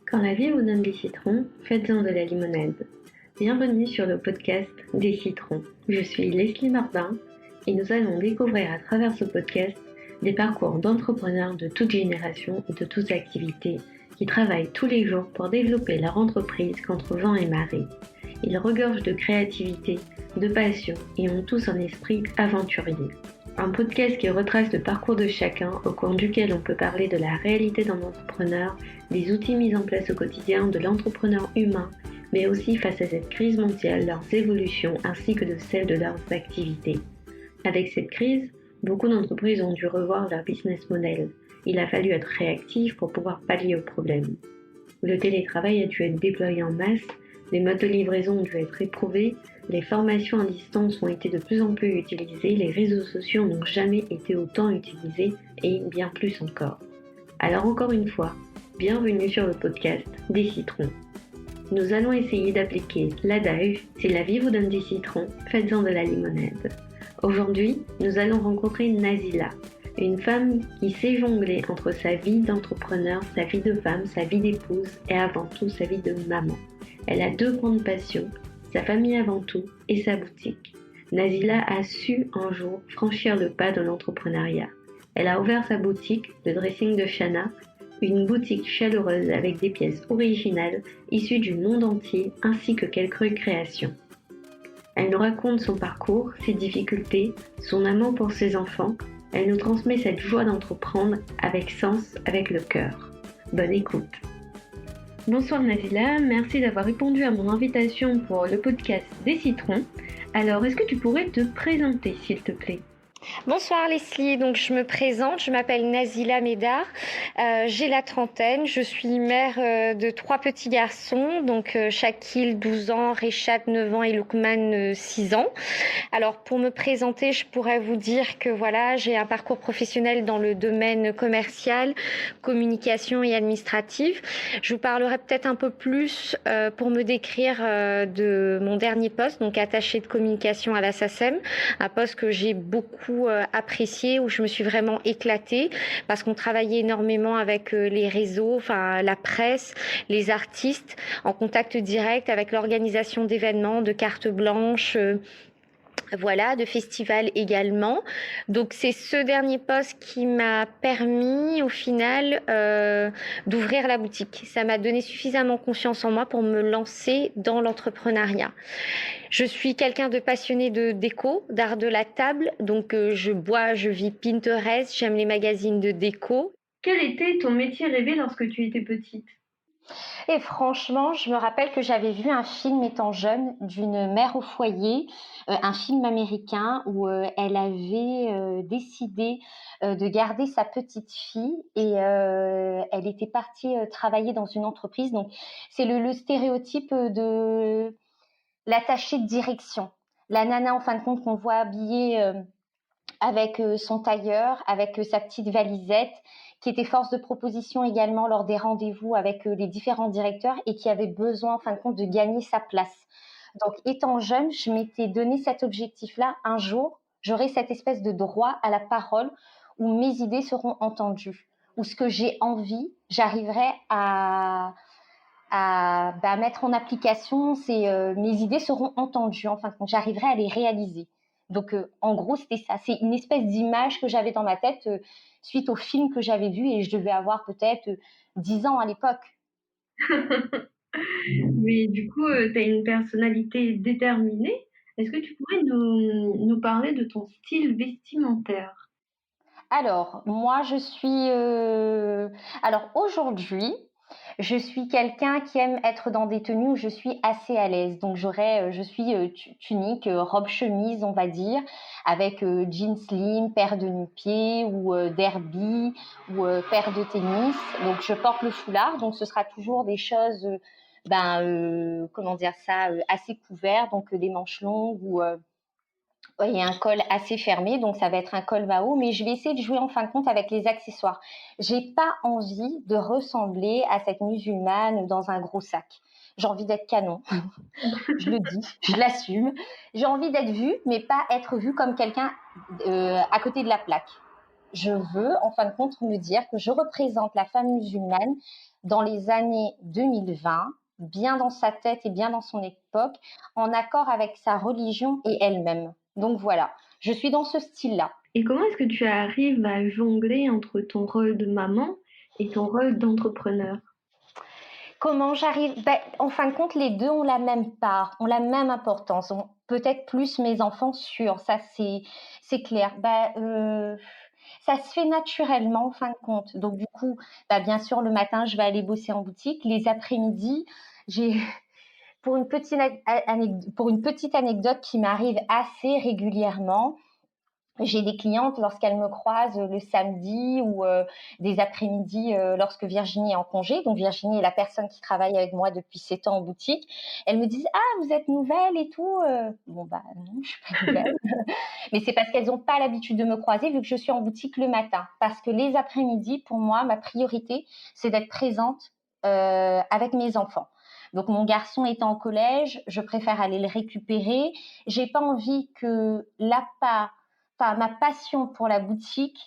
Quand la vie vous donne des citrons, faites-en de la limonade. Bienvenue sur le podcast des citrons. Je suis Leslie Martin et nous allons découvrir à travers ce podcast des parcours d'entrepreneurs de toutes générations et de toutes activités qui travaillent tous les jours pour développer leur entreprise contre vent et marée. Ils regorgent de créativité, de passion et ont tous un esprit aventurier. Un podcast qui retrace le parcours de chacun, au cours duquel on peut parler de la réalité d'un entrepreneur, des outils mis en place au quotidien de l'entrepreneur humain, mais aussi face à cette crise mondiale, leurs évolutions ainsi que de celles de leurs activités. Avec cette crise, beaucoup d'entreprises ont dû revoir leur business model. Il a fallu être réactif pour pouvoir pallier aux problèmes. Le télétravail a dû être déployé en masse, les modes de livraison ont dû être éprouvés, les formations à distance ont été de plus en plus utilisées, les réseaux sociaux n'ont jamais été autant utilisés et bien plus encore. Alors encore une fois, bienvenue sur le podcast des citrons. Nous allons essayer d'appliquer l'adage « Si la vie vous donne des citrons, faites-en de la limonade ». Aujourd'hui, nous allons rencontrer Nazila, une femme qui sait jongler entre sa vie d'entrepreneur, sa vie de femme, sa vie d'épouse et avant tout sa vie de maman. Elle a deux grandes passions, sa famille avant tout et sa boutique. Nazila a su un jour franchir le pas de l'entrepreneuriat. Elle a ouvert sa boutique, le dressing de Shana, une boutique chaleureuse avec des pièces originales issues du monde entier ainsi que quelques créations. Elle nous raconte son parcours, ses difficultés, son amour pour ses enfants. Elle nous transmet cette joie d'entreprendre avec sens, avec le cœur. Bonne écoute. Bonsoir Nazila, merci d'avoir répondu à mon invitation pour le podcast des citrons. Alors, est-ce que tu pourrais te présenter, s'il te plaît ? Bonsoir Leslie, donc je me présente, je m'appelle Nazila Médard, j'ai la trentaine, je suis mère de 3 petits garçons, donc Shakil 12 ans, Rechat 9 ans et Loukman 6 ans. Alors pour me présenter, je pourrais vous dire que voilà, j'ai un parcours professionnel dans le domaine commercial, communication et administrative. Je vous parlerai peut-être un peu plus pour me décrire de mon dernier poste, donc attachée de communication à la SACEM, un poste que j'ai beaucoup apprécié, où je me suis vraiment éclatée parce qu'on travaillait énormément avec les réseaux, enfin la presse, les artistes, en contact direct avec l'organisation d'événements, de cartes blanches, voilà, de festivals également. Donc c'est ce dernier poste qui m'a permis au final d'ouvrir la boutique. Ça m'a donné suffisamment confiance en moi pour me lancer dans l'entrepreneuriat. Je suis quelqu'un de passionné de déco, d'art de la table. Donc je bois, je vis Pinterest, j'aime les magazines de déco. Quel était ton métier rêvé lorsque tu étais petite ? Et franchement, je me rappelle que j'avais vu un film étant jeune d'une mère au foyer, un film américain où elle avait décidé de garder sa petite fille et elle était partie travailler dans une entreprise. Donc, c'est le stéréotype de l'attachée de direction. La nana, en fin de compte, qu'on voit habillée avec son tailleur, avec sa petite valisette, qui était force de proposition également lors des rendez-vous avec les différents directeurs et qui avait besoin, en fin de compte, de gagner sa place. Donc, étant jeune, je m'étais donné cet objectif-là. Un jour, j'aurai cette espèce de droit à la parole où mes idées seront entendues, où ce que j'ai envie, j'arriverai à mettre en application, mes idées seront entendues, enfin, j'arriverai à les réaliser. Donc, en gros, c'était ça. C'est une espèce d'image que j'avais dans ma tête suite au film que j'avais vu et je devais avoir peut-être 10 ans à l'époque. Mais du coup, tu as une personnalité déterminée. Est-ce que tu pourrais nous parler de ton style vestimentaire ? Alors, moi, je suis... Alors, aujourd'hui, je suis quelqu'un qui aime être dans des tenues où je suis assez à l'aise. Donc, je suis tunique, robe chemise, on va dire, avec jeans slim, paire de nu-pieds ou derby ou paire de tennis. Donc, je porte le foulard. Donc, ce sera toujours des choses, comment dire ça, assez couvertes. Donc, des manches longues ou... et un col assez fermé, donc ça va être un col bas haut, mais je vais essayer de jouer en fin de compte avec les accessoires. J'ai pas envie de ressembler à cette musulmane dans un gros sac. J'ai envie d'être canon, je le dis, je l'assume. J'ai envie d'être vue, mais pas être vue comme quelqu'un à côté de la plaque. je veux, en fin de compte, me dire que je représente la femme musulmane dans les années 2020, bien dans sa tête et bien dans son époque, en accord avec sa religion et elle-même. Donc voilà, je suis dans ce style-là. Et comment est-ce que tu arrives à jongler entre ton rôle de maman et ton rôle d'entrepreneur? Comment j'arrive? En fin de compte, les deux ont la même part, ont la même importance. Peut-être plus mes enfants, sûrs, ça c'est clair. Ça se fait naturellement en fin de compte. Donc du coup, bien sûr, le matin, je vais aller bosser en boutique. Les après-midi, j'ai pour une petite anecdote qui m'arrive assez régulièrement. J'ai des clientes lorsqu'elles me croisent le samedi ou des après-midi lorsque Virginie est en congé. Donc Virginie est la personne qui travaille avec moi depuis 7 ans en boutique. Elles me disent ah vous êtes nouvelle et tout. Non je suis pas nouvelle. Mais c'est parce qu'elles n'ont pas l'habitude de me croiser vu que je suis en boutique le matin. Parce que les après-midi pour moi ma priorité c'est d'être présente avec mes enfants. Donc mon garçon étant au collège, je préfère aller le récupérer. J'ai pas envie que ma passion pour la boutique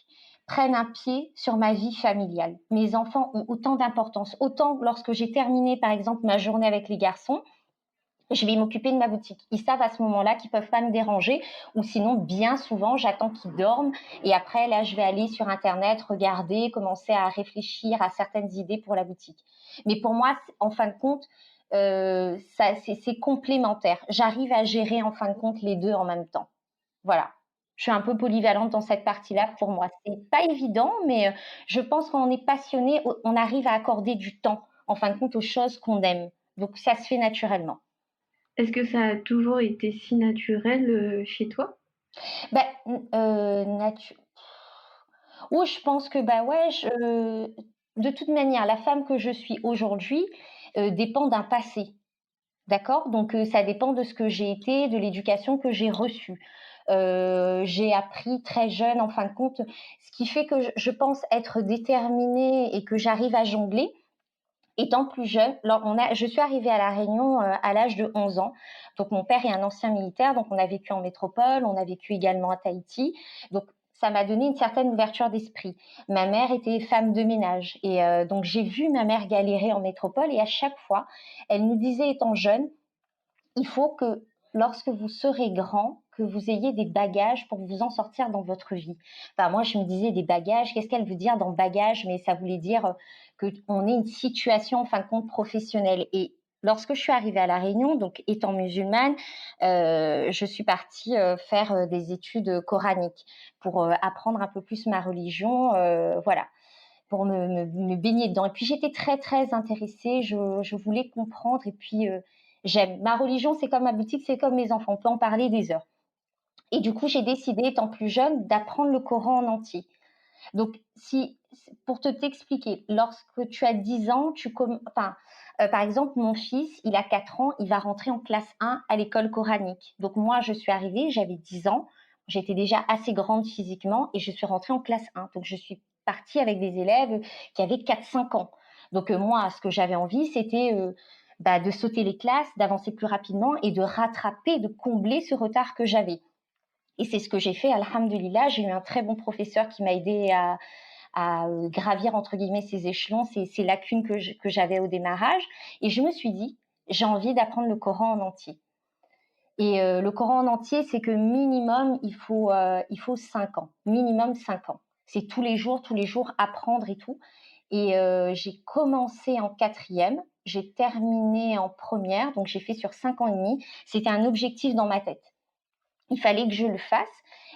prenne un pied sur ma vie familiale. Mes enfants ont autant d'importance. Autant lorsque j'ai terminé, par exemple, ma journée avec les garçons, je vais m'occuper de ma boutique. Ils savent à ce moment-là qu'ils peuvent pas me déranger ou sinon, bien souvent, j'attends qu'ils dorment et après, là, je vais aller sur Internet, regarder, commencer à réfléchir à certaines idées pour la boutique. Mais pour moi, en fin de compte, c'est complémentaire. J'arrive à gérer, en fin de compte, les deux en même temps. Voilà. Je suis un peu polyvalente dans cette partie-là pour moi. C'est pas évident, mais je pense qu'on est passionné, on arrive à accorder du temps, en fin de compte, aux choses qu'on aime. Donc ça se fait naturellement. Est-ce que ça a toujours été si naturel chez toi? Ben, natu oh, je pense que, ouais, de toute manière, la femme que je suis aujourd'hui, dépend d'un passé. D'accord? Donc ça dépend de ce que j'ai été, de l'éducation que j'ai reçue. J'ai appris très jeune, en fin de compte, ce qui fait que je pense être déterminée et que j'arrive à jongler. Étant plus jeune, je suis arrivée à La Réunion à l'âge de 11 ans. Donc mon père est un ancien militaire, donc on a vécu en métropole, on a vécu également à Tahiti. Donc ça m'a donné une certaine ouverture d'esprit. Ma mère était femme de ménage et donc j'ai vu ma mère galérer en métropole et à chaque fois, elle nous disait étant jeune, il faut que lorsque vous serez grand, que vous ayez des bagages pour vous en sortir dans votre vie. Enfin, moi, je me disais des bagages, qu'est-ce qu'elle veut dire dans bagage? Mais ça voulait dire qu'on ait une situation, en fin de compte, professionnelle. Et lorsque je suis arrivée à La Réunion, donc étant musulmane, je suis partie faire des études coraniques pour apprendre un peu plus ma religion, voilà, pour me baigner dedans. Et puis j'étais très très intéressée, je voulais comprendre et puis j'aime. Ma religion, c'est comme ma boutique, c'est comme mes enfants, on peut en parler des heures. Et du coup, j'ai décidé, étant plus jeune, d'apprendre le Coran en entier. Donc, pour t'expliquer, lorsque tu as 10 ans, par exemple, mon fils, il a 4 ans, il va rentrer en classe 1 à l'école coranique. Donc, moi, je suis arrivée, j'avais 10 ans, j'étais déjà assez grande physiquement et je suis rentrée en classe 1. Donc, je suis partie avec des élèves qui avaient 4-5 ans. Donc, moi, ce que j'avais envie, c'était de sauter les classes, d'avancer plus rapidement et de rattraper, de combler ce retard que j'avais. Et c'est ce que j'ai fait, alhamdoulilah. J'ai eu un très bon professeur qui m'a aidé à gravir, entre guillemets, ces échelons, ces lacunes que j'avais au démarrage. Et je me suis dit, j'ai envie d'apprendre le Coran en entier. Et le Coran en entier, c'est que minimum, il faut 5 ans. Minimum 5 ans. C'est tous les jours apprendre et tout. Et j'ai commencé en 4e, j'ai terminé en première, donc j'ai fait sur 5 ans et demi. C'était un objectif dans ma tête. Il fallait que je le fasse.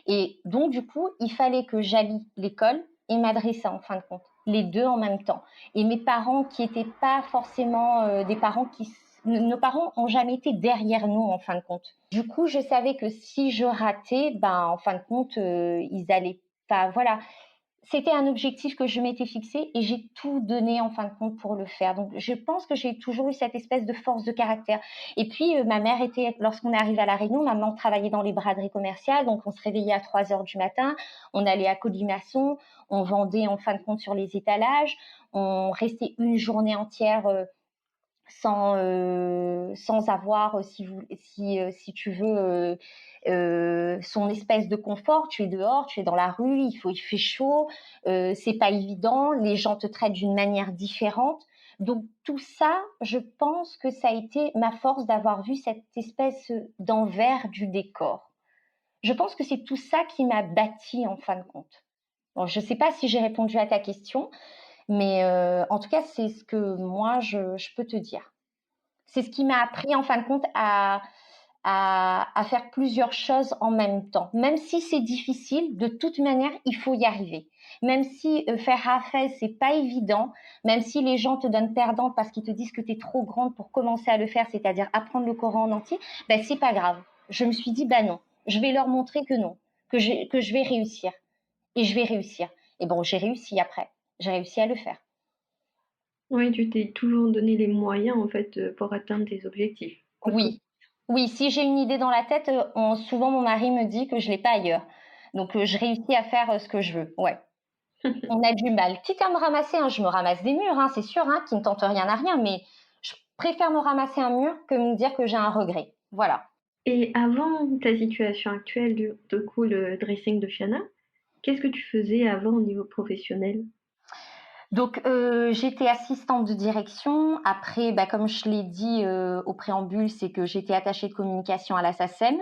Et donc, du coup, il fallait que j'allie l'école et m'adresser en fin de compte, les deux en même temps. Et mes parents qui n'étaient pas forcément des parents nos parents n'ont jamais été derrière nous en fin de compte. Du coup, je savais que si je ratais, en fin de compte, ils allaient pas. Voilà, c'était un objectif que je m'étais fixé et j'ai tout donné en fin de compte pour le faire. Donc, je pense que j'ai toujours eu cette espèce de force de caractère. Et puis, ma mère lorsqu'on est arrivé à La Réunion, maman travaillait dans les braderies commerciales. Donc, on se réveillait à 3 heures du matin. On allait à Colimaçon. On vendait en fin de compte sur les étalages. On restait une journée entière sans avoir, si tu veux, son espèce de confort. Tu es dehors, tu es dans la rue, il fait chaud, c'est pas évident, les gens te traitent d'une manière différente. Donc tout ça, je pense que ça a été ma force d'avoir vu cette espèce d'envers du décor. Je pense que c'est tout ça qui m'a bâtie en fin de compte. Bon, je sais pas si j'ai répondu à ta question, mais en tout cas, c'est ce que moi, je peux te dire. C'est ce qui m'a appris en fin de compte à faire plusieurs choses en même temps. Même si c'est difficile, de toute manière, il faut y arriver. Même si faire Hafez, c'est pas évident, même si les gens te donnent perdante parce qu'ils te disent que tu es trop grande pour commencer à le faire, c'est-à-dire apprendre le Coran en entier, ben c'est pas grave. Je me suis dit, bah non, je vais leur montrer que non, que je vais réussir. Et je vais réussir. Et bon, j'ai réussi après. J'ai réussi à le faire. Oui, tu t'es toujours donné les moyens en fait pour atteindre tes objectifs. Quoi que... Oui, oui, si j'ai une idée dans la tête, souvent mon mari me dit que je l'ai pas ailleurs. Donc je réussis à faire ce que je veux. Ouais. On a du mal. Quitte à me ramasser, hein, je me ramasse des murs, hein, c'est sûr, hein, qui ne tentent rien à rien, mais je préfère me ramasser un mur que me dire que j'ai un regret. Voilà. Et avant ta situation actuelle, du coup, le dressing de Shana, qu'est-ce que tu faisais avant au niveau professionnel? Donc j'étais assistante de direction. Après, bah, comme je l'ai dit au préambule, c'est que j'étais attachée de communication à la SACEM.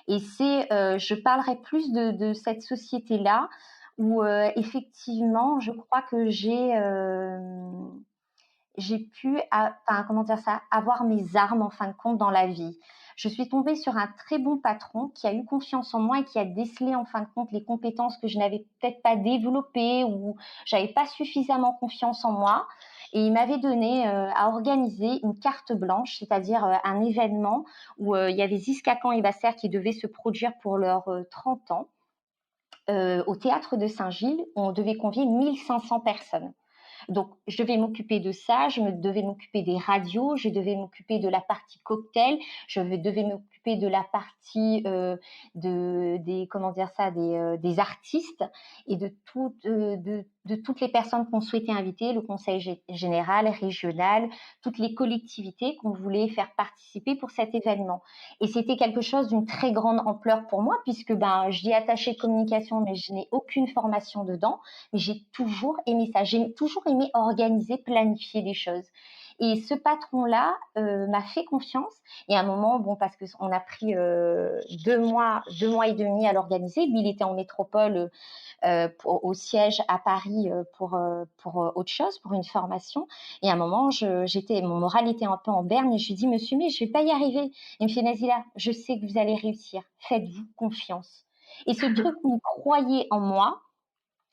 Et je parlerai plus de cette société-là où effectivement, je crois que j'ai pu, enfin, comment dire ça, avoir mes armes en fin de compte dans la vie. Je suis tombée sur un très bon patron qui a eu confiance en moi et qui a décelé en fin de compte les compétences que je n'avais peut-être pas développées ou j'avais pas suffisamment confiance en moi. Et il m'avait donné à organiser une carte blanche, c'est-à-dire un événement où il y avait Ziskakan et Basser qui devaient se produire pour leurs 30 ans au théâtre de Saint-Gilles. On devait convier 1500 personnes. Donc, je devais m'occuper de ça, devais m'occuper des radios, je devais m'occuper de la partie cocktail, devais m'occuper de la partie comment dire ça, des artistes et de toutes les personnes qu'on souhaitait inviter, le conseil général, régional, toutes les collectivités qu'on voulait faire participer pour cet événement. Et c'était quelque chose d'une très grande ampleur pour moi puisque ben, j'y ai attaché de communication, mais je n'ai aucune formation dedans. Mais j'ai toujours aimé ça. J'ai toujours aimé organiser, planifier des choses. Et ce patron-là m'a fait confiance. Et à un moment, bon, parce qu'on a pris 2 mois et demi à l'organiser. Lui, il était en métropole au siège à Paris pour autre chose, pour une formation. Et à un moment, mon moral était un peu en berne et je lui dis, monsieur, mais je vais pas y arriver. Il me fait, Nazila, je sais que vous allez réussir. Faites-vous confiance. Et ce truc, il croyait en moi.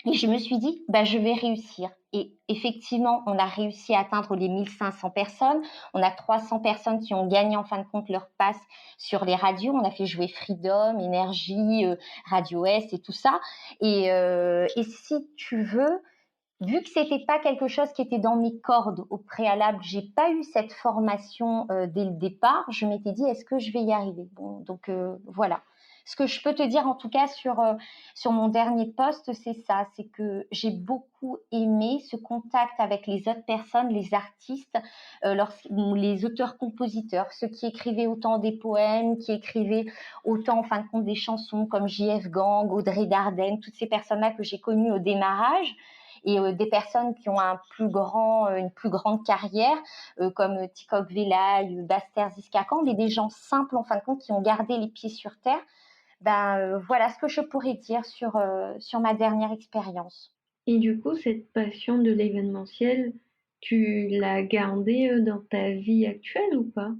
Et je me suis dit, bah, je vais réussir. Et effectivement, on a réussi à atteindre les 1500 personnes. On a 300 personnes qui ont gagné en fin de compte leur passe sur les radios. On a fait jouer Freedom, Énergie, Radio Est et tout ça. Et si tu veux, vu que c'était pas quelque chose qui était dans mes cordes au préalable, j'ai pas eu cette formation dès le départ. Je m'étais dit, est-ce que je vais y arriver? Bon, donc voilà. Ce que je peux te dire en tout cas sur mon dernier poste, c'est ça, c'est que j'ai beaucoup aimé ce contact avec les autres personnes, les artistes, les auteurs-compositeurs, ceux qui écrivaient autant des poèmes, qui écrivaient autant en fin de compte des chansons comme J.F. Gang, Audrey Dardenne, toutes ces personnes-là que j'ai connues au démarrage et des personnes qui ont une plus grande carrière, comme Tikok Velay, Baster Ziskakan, mais des gens simples en fin de compte qui ont gardé les pieds sur terre. Ben, voilà ce que je pourrais dire sur ma dernière expérience. Et du coup, cette passion de l'événementiel, tu l'as gardée dans ta vie actuelle ou pas?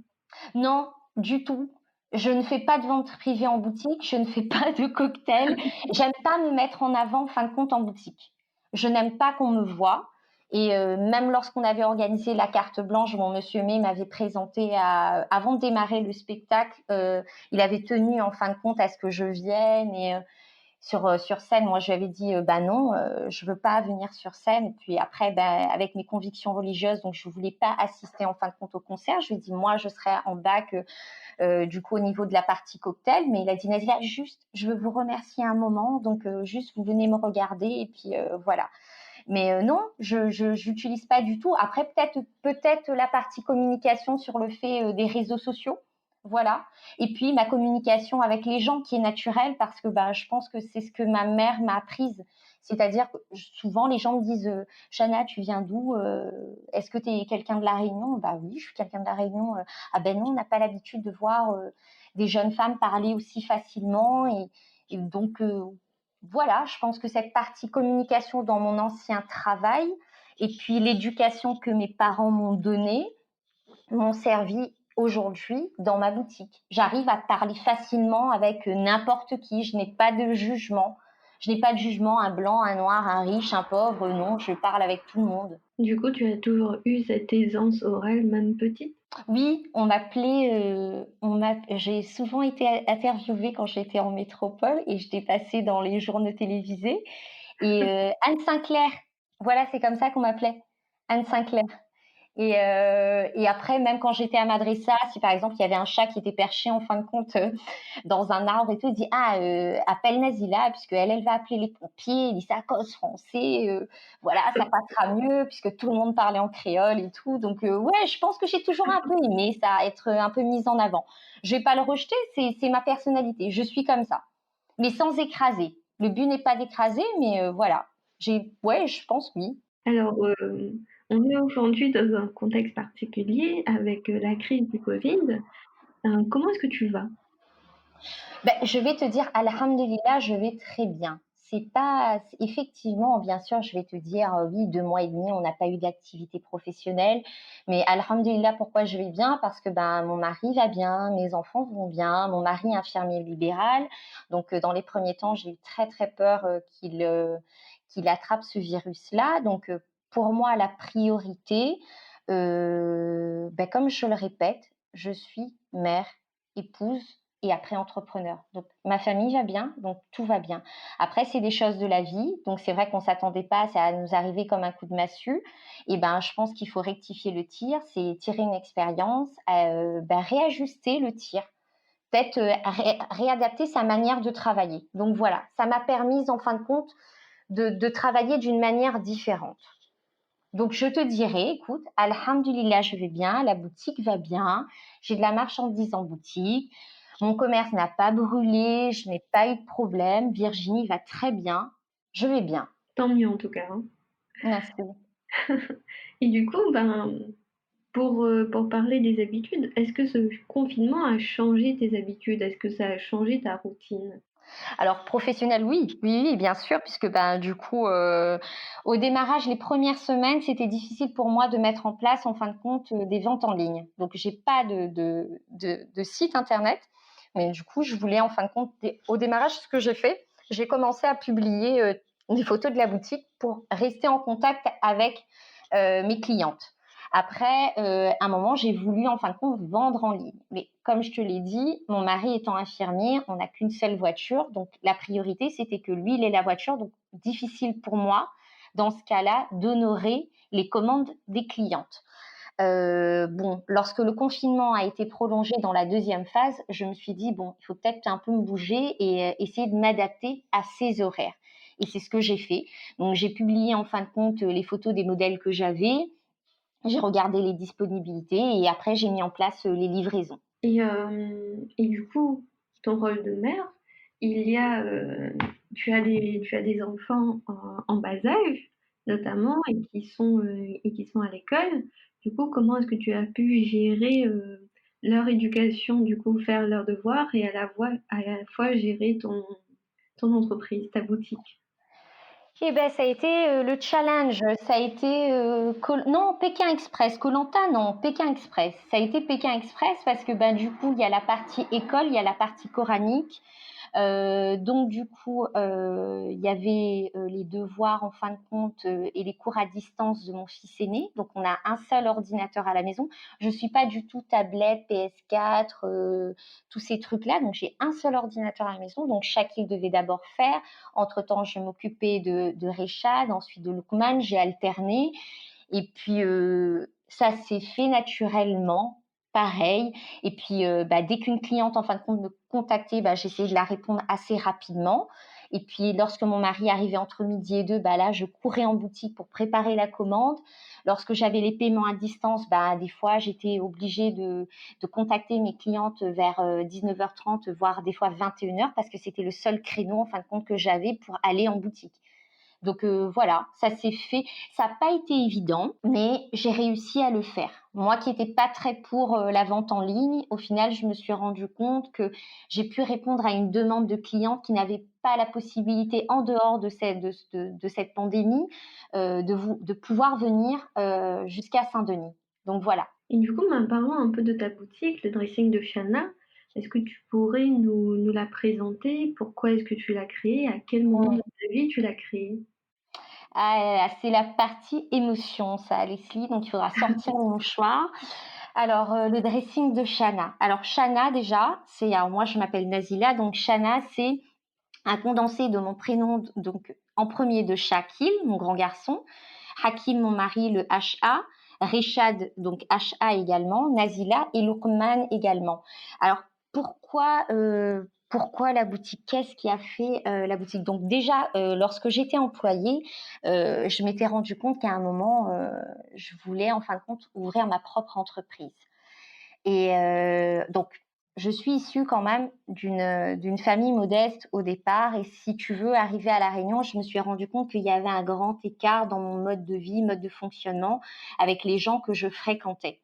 Non, du tout. Je ne fais pas de vente privée en boutique, je ne fais pas de cocktail. J'aime pas me mettre en avant en fin de compte en boutique. Je n'aime pas qu'on me voie. Et même lorsqu'on avait organisé la carte blanche, mon monsieur May m'avait présenté avant de démarrer le spectacle, il avait tenu en fin de compte à ce que je vienne et sur scène, moi je lui avais dit bah non, je veux pas venir sur scène. Et puis après, avec mes convictions religieuses, donc je voulais pas assister en fin de compte au concert. Je lui ai dit moi je serai en bac du coup au niveau de la partie cocktail, mais il a dit Nazila, juste je veux vous remercier un moment, donc juste vous venez me regarder et puis voilà. Mais non, je n'utilise pas du tout. Après, peut-être la partie communication sur le fait des réseaux sociaux. Voilà. Et puis ma communication avec les gens qui est naturelle parce que je pense que c'est ce que ma mère m'a apprise. C'est-à-dire que souvent les gens me disent Chana, tu viens d'où Est-ce que tu es quelqu'un de La Réunion? Bah oui, je suis quelqu'un de La Réunion. Ah ben non, on n'a pas l'habitude de voir des jeunes femmes parler aussi facilement. Et donc, voilà, je pense que cette partie communication dans mon ancien travail et puis l'éducation que mes parents m'ont donnée m'ont servi aujourd'hui dans ma boutique. J'arrive à parler facilement avec n'importe qui. Je n'ai pas de jugement. Je n'ai pas de jugement, un blanc, un noir, un riche, un pauvre. Non, je parle avec tout le monde. Du coup, tu as toujours eu cette aisance orale, même petite? Oui, on m'appelait. J'ai souvent été interviewée quand j'étais en métropole et j'étais passée dans les journaux télévisés. Et Anne Sinclair, voilà, c'est comme ça qu'on m'appelait, Anne Sinclair. Et après, même quand j'étais à Madressa, si par exemple il y avait un chat qui était perché en fin de compte dans un arbre et tout, il dit appelle Nazila puisque elle va appeler les pompiers. Il dit ça cause français, voilà, ça passera mieux puisque tout le monde parlait en créole et tout. Donc ouais, je pense que j'ai toujours un peu aimé ça, être un peu mise en avant. Je vais pas le rejeter, c'est ma personnalité. Je suis comme ça, mais sans écraser. Le but n'est pas d'écraser, mais voilà. Ouais, je pense oui. Alors, on est aujourd'hui dans un contexte particulier avec la crise du Covid. Comment est-ce que tu vas? Je vais te dire, alhamdulillah, je vais très bien. C'est pas, effectivement, bien sûr, je vais te dire, oui, 2 mois et demi, on n'a pas eu d'activité professionnelle. Mais alhamdulillah, pourquoi je vais bien? Parce que mon mari va bien, mes enfants vont bien, mon mari est infirmier libéral. Donc, dans les premiers temps, j'ai eu très, très peur qu'il attrape ce virus-là. Donc, pour moi, la priorité, comme je le répète, je suis mère, épouse et après entrepreneur. Donc ma famille va bien, donc tout va bien. Après, c'est des choses de la vie, donc c'est vrai qu'on ne s'attendait pas à ça nous arriver comme un coup de massue. Et je pense qu'il faut rectifier le tir, c'est tirer une expérience, réajuster le tir, peut-être réadapter sa manière de travailler. Donc voilà, ça m'a permis en fin de compte de travailler d'une manière différente. Donc, je te dirais, écoute, alhamdulillah, je vais bien, la boutique va bien, j'ai de la marchandise en boutique, mon commerce n'a pas brûlé, je n'ai pas eu de problème, Virginie va très bien, je vais bien. Tant mieux en tout cas, hein. Merci. Et du coup, pour parler des habitudes, est-ce que ce confinement a changé tes habitudes? Est-ce que ça a changé ta routine? Alors, professionnel, oui, oui, oui, bien sûr, puisque du coup, au démarrage, les premières semaines, c'était difficile pour moi de mettre en place, en fin de compte, des ventes en ligne. Donc, j'ai pas de site internet, mais du coup, je voulais, en fin de compte, au démarrage, ce que j'ai fait, j'ai commencé à publier des photos de la boutique pour rester en contact avec mes clientes. Après, à un moment, j'ai voulu, en fin de compte, vendre en ligne. Mais comme je te l'ai dit, mon mari étant infirmier, on n'a qu'une seule voiture. Donc, la priorité, c'était que lui, il ait la voiture. Donc, difficile pour moi, dans ce cas-là, d'honorer les commandes des clientes. Lorsque le confinement a été prolongé dans la deuxième phase, je me suis dit, il faut peut-être un peu me bouger et essayer de m'adapter à ces horaires. Et c'est ce que j'ai fait. Donc, j'ai publié, en fin de compte, les photos des modèles que j'avais. J'ai regardé les disponibilités et après j'ai mis en place les livraisons. Et du coup, ton rôle de mère, il y a, tu as des enfants en bas âge, notamment, et qui sont à l'école. Du coup, comment est-ce que tu as pu gérer leur éducation, du coup, faire leurs devoirs et à la fois gérer ton entreprise, ta boutique? Ça a été le challenge. Ça a été non, Pékin Express. Koh Lanta, non, Pékin Express. Ça a été Pékin Express parce que du coup il y a la partie école, il y a la partie coranique. Donc du coup, il y avait les devoirs en fin de compte et les cours à distance de mon fils aîné. Donc on a un seul ordinateur à la maison. Je suis pas du tout tablette, PS4, tous ces trucs-là. Donc j'ai un seul ordinateur à la maison. Donc Shakil devait d'abord faire. Entre-temps, je m'occupais de Rechad, ensuite de Lukman. J'ai alterné. Et puis ça s'est fait naturellement. Pareil. Et puis, dès qu'une cliente, en fin de compte, me contactait, j'essayais de la répondre assez rapidement. Et puis, lorsque mon mari arrivait entre midi et deux, bah là, je courais en boutique pour préparer la commande. Lorsque j'avais les paiements à distance, bah, des fois, j'étais obligée de contacter mes clientes vers 19h30, voire des fois 21h, parce que c'était le seul créneau, en fin de compte, que j'avais pour aller en boutique. Donc voilà, ça s'est fait. Ça n'a pas été évident, mais j'ai réussi à le faire. Moi qui n'étais pas très pour la vente en ligne, au final, je me suis rendu compte que j'ai pu répondre à une demande de clients qui n'avaient pas la possibilité, en dehors de cette pandémie, de pouvoir venir jusqu'à Saint-Denis. Donc voilà. Et du coup, parlons un peu de ta boutique, le dressing de Shana. Est-ce que tu pourrais nous la présenter? Pourquoi est-ce que tu l'as créée? À quel moment de ta vie tu l'as créée? Ah, c'est la partie émotion, ça, Leslie. Donc, il faudra sortir le mouchoir. Alors, le dressing de Shana. Alors, Shana, déjà, alors moi, je m'appelle Nazila. Donc, Shana, c'est un condensé de mon prénom, donc en premier de Shakil, mon grand garçon, Hakim, mon mari, le HA, Rechad, donc HA également, Nazila et Luqman également. Alors, pourquoi la boutique? Qu'est-ce qui a fait la boutique? Donc déjà, lorsque j'étais employée, je m'étais rendu compte qu'à un moment, je voulais en fin de compte ouvrir ma propre entreprise. Et donc, je suis issue quand même d'une famille modeste au départ. Et si tu veux, arriver à La Réunion, je me suis rendu compte qu'il y avait un grand écart dans mon mode de vie, mode de fonctionnement avec les gens que je fréquentais.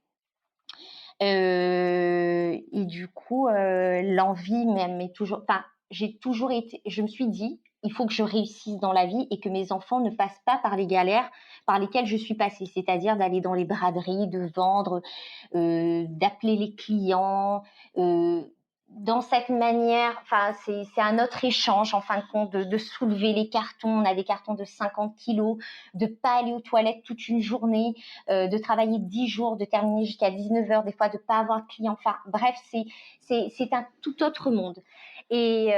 Et du coup, l'envie même est toujours... Enfin, j'ai toujours été... Je me suis dit, il faut que je réussisse dans la vie et que mes enfants ne passent pas par les galères par lesquelles je suis passée, c'est-à-dire d'aller dans les braderies, de vendre, d'appeler les clients, dans cette manière, enfin, c'est un autre échange, en fin de compte, de soulever les cartons. On a des cartons de 50 kilos, de pas aller aux toilettes toute une journée, de travailler 10 jours, de terminer jusqu'à 19h, des fois de pas avoir de clients. Enfin, bref, c'est un tout autre monde. Et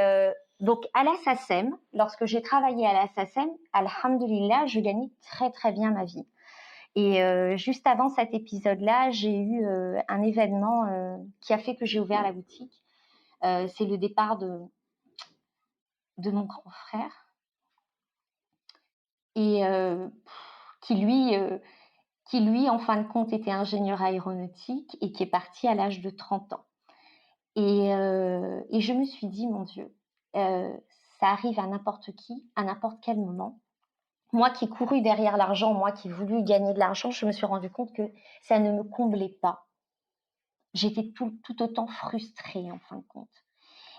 donc, à la SACEM, lorsque j'ai travaillé à la SACEM, alhamdoulilah, je gagnais très, très bien ma vie. Et juste avant cet épisode-là, j'ai eu un événement qui a fait que j'ai ouvert la boutique. C'est le départ de mon grand frère et qui lui, en fin de compte, était ingénieur aéronautique et qui est parti à l'âge de 30 ans. Et je me suis dit, mon Dieu, ça arrive à n'importe qui, à n'importe quel moment. Moi qui ai couru derrière l'argent, moi qui ai voulu gagner de l'argent, je me suis rendu compte que ça ne me comblait pas. J'étais tout autant frustrée, en fin de compte.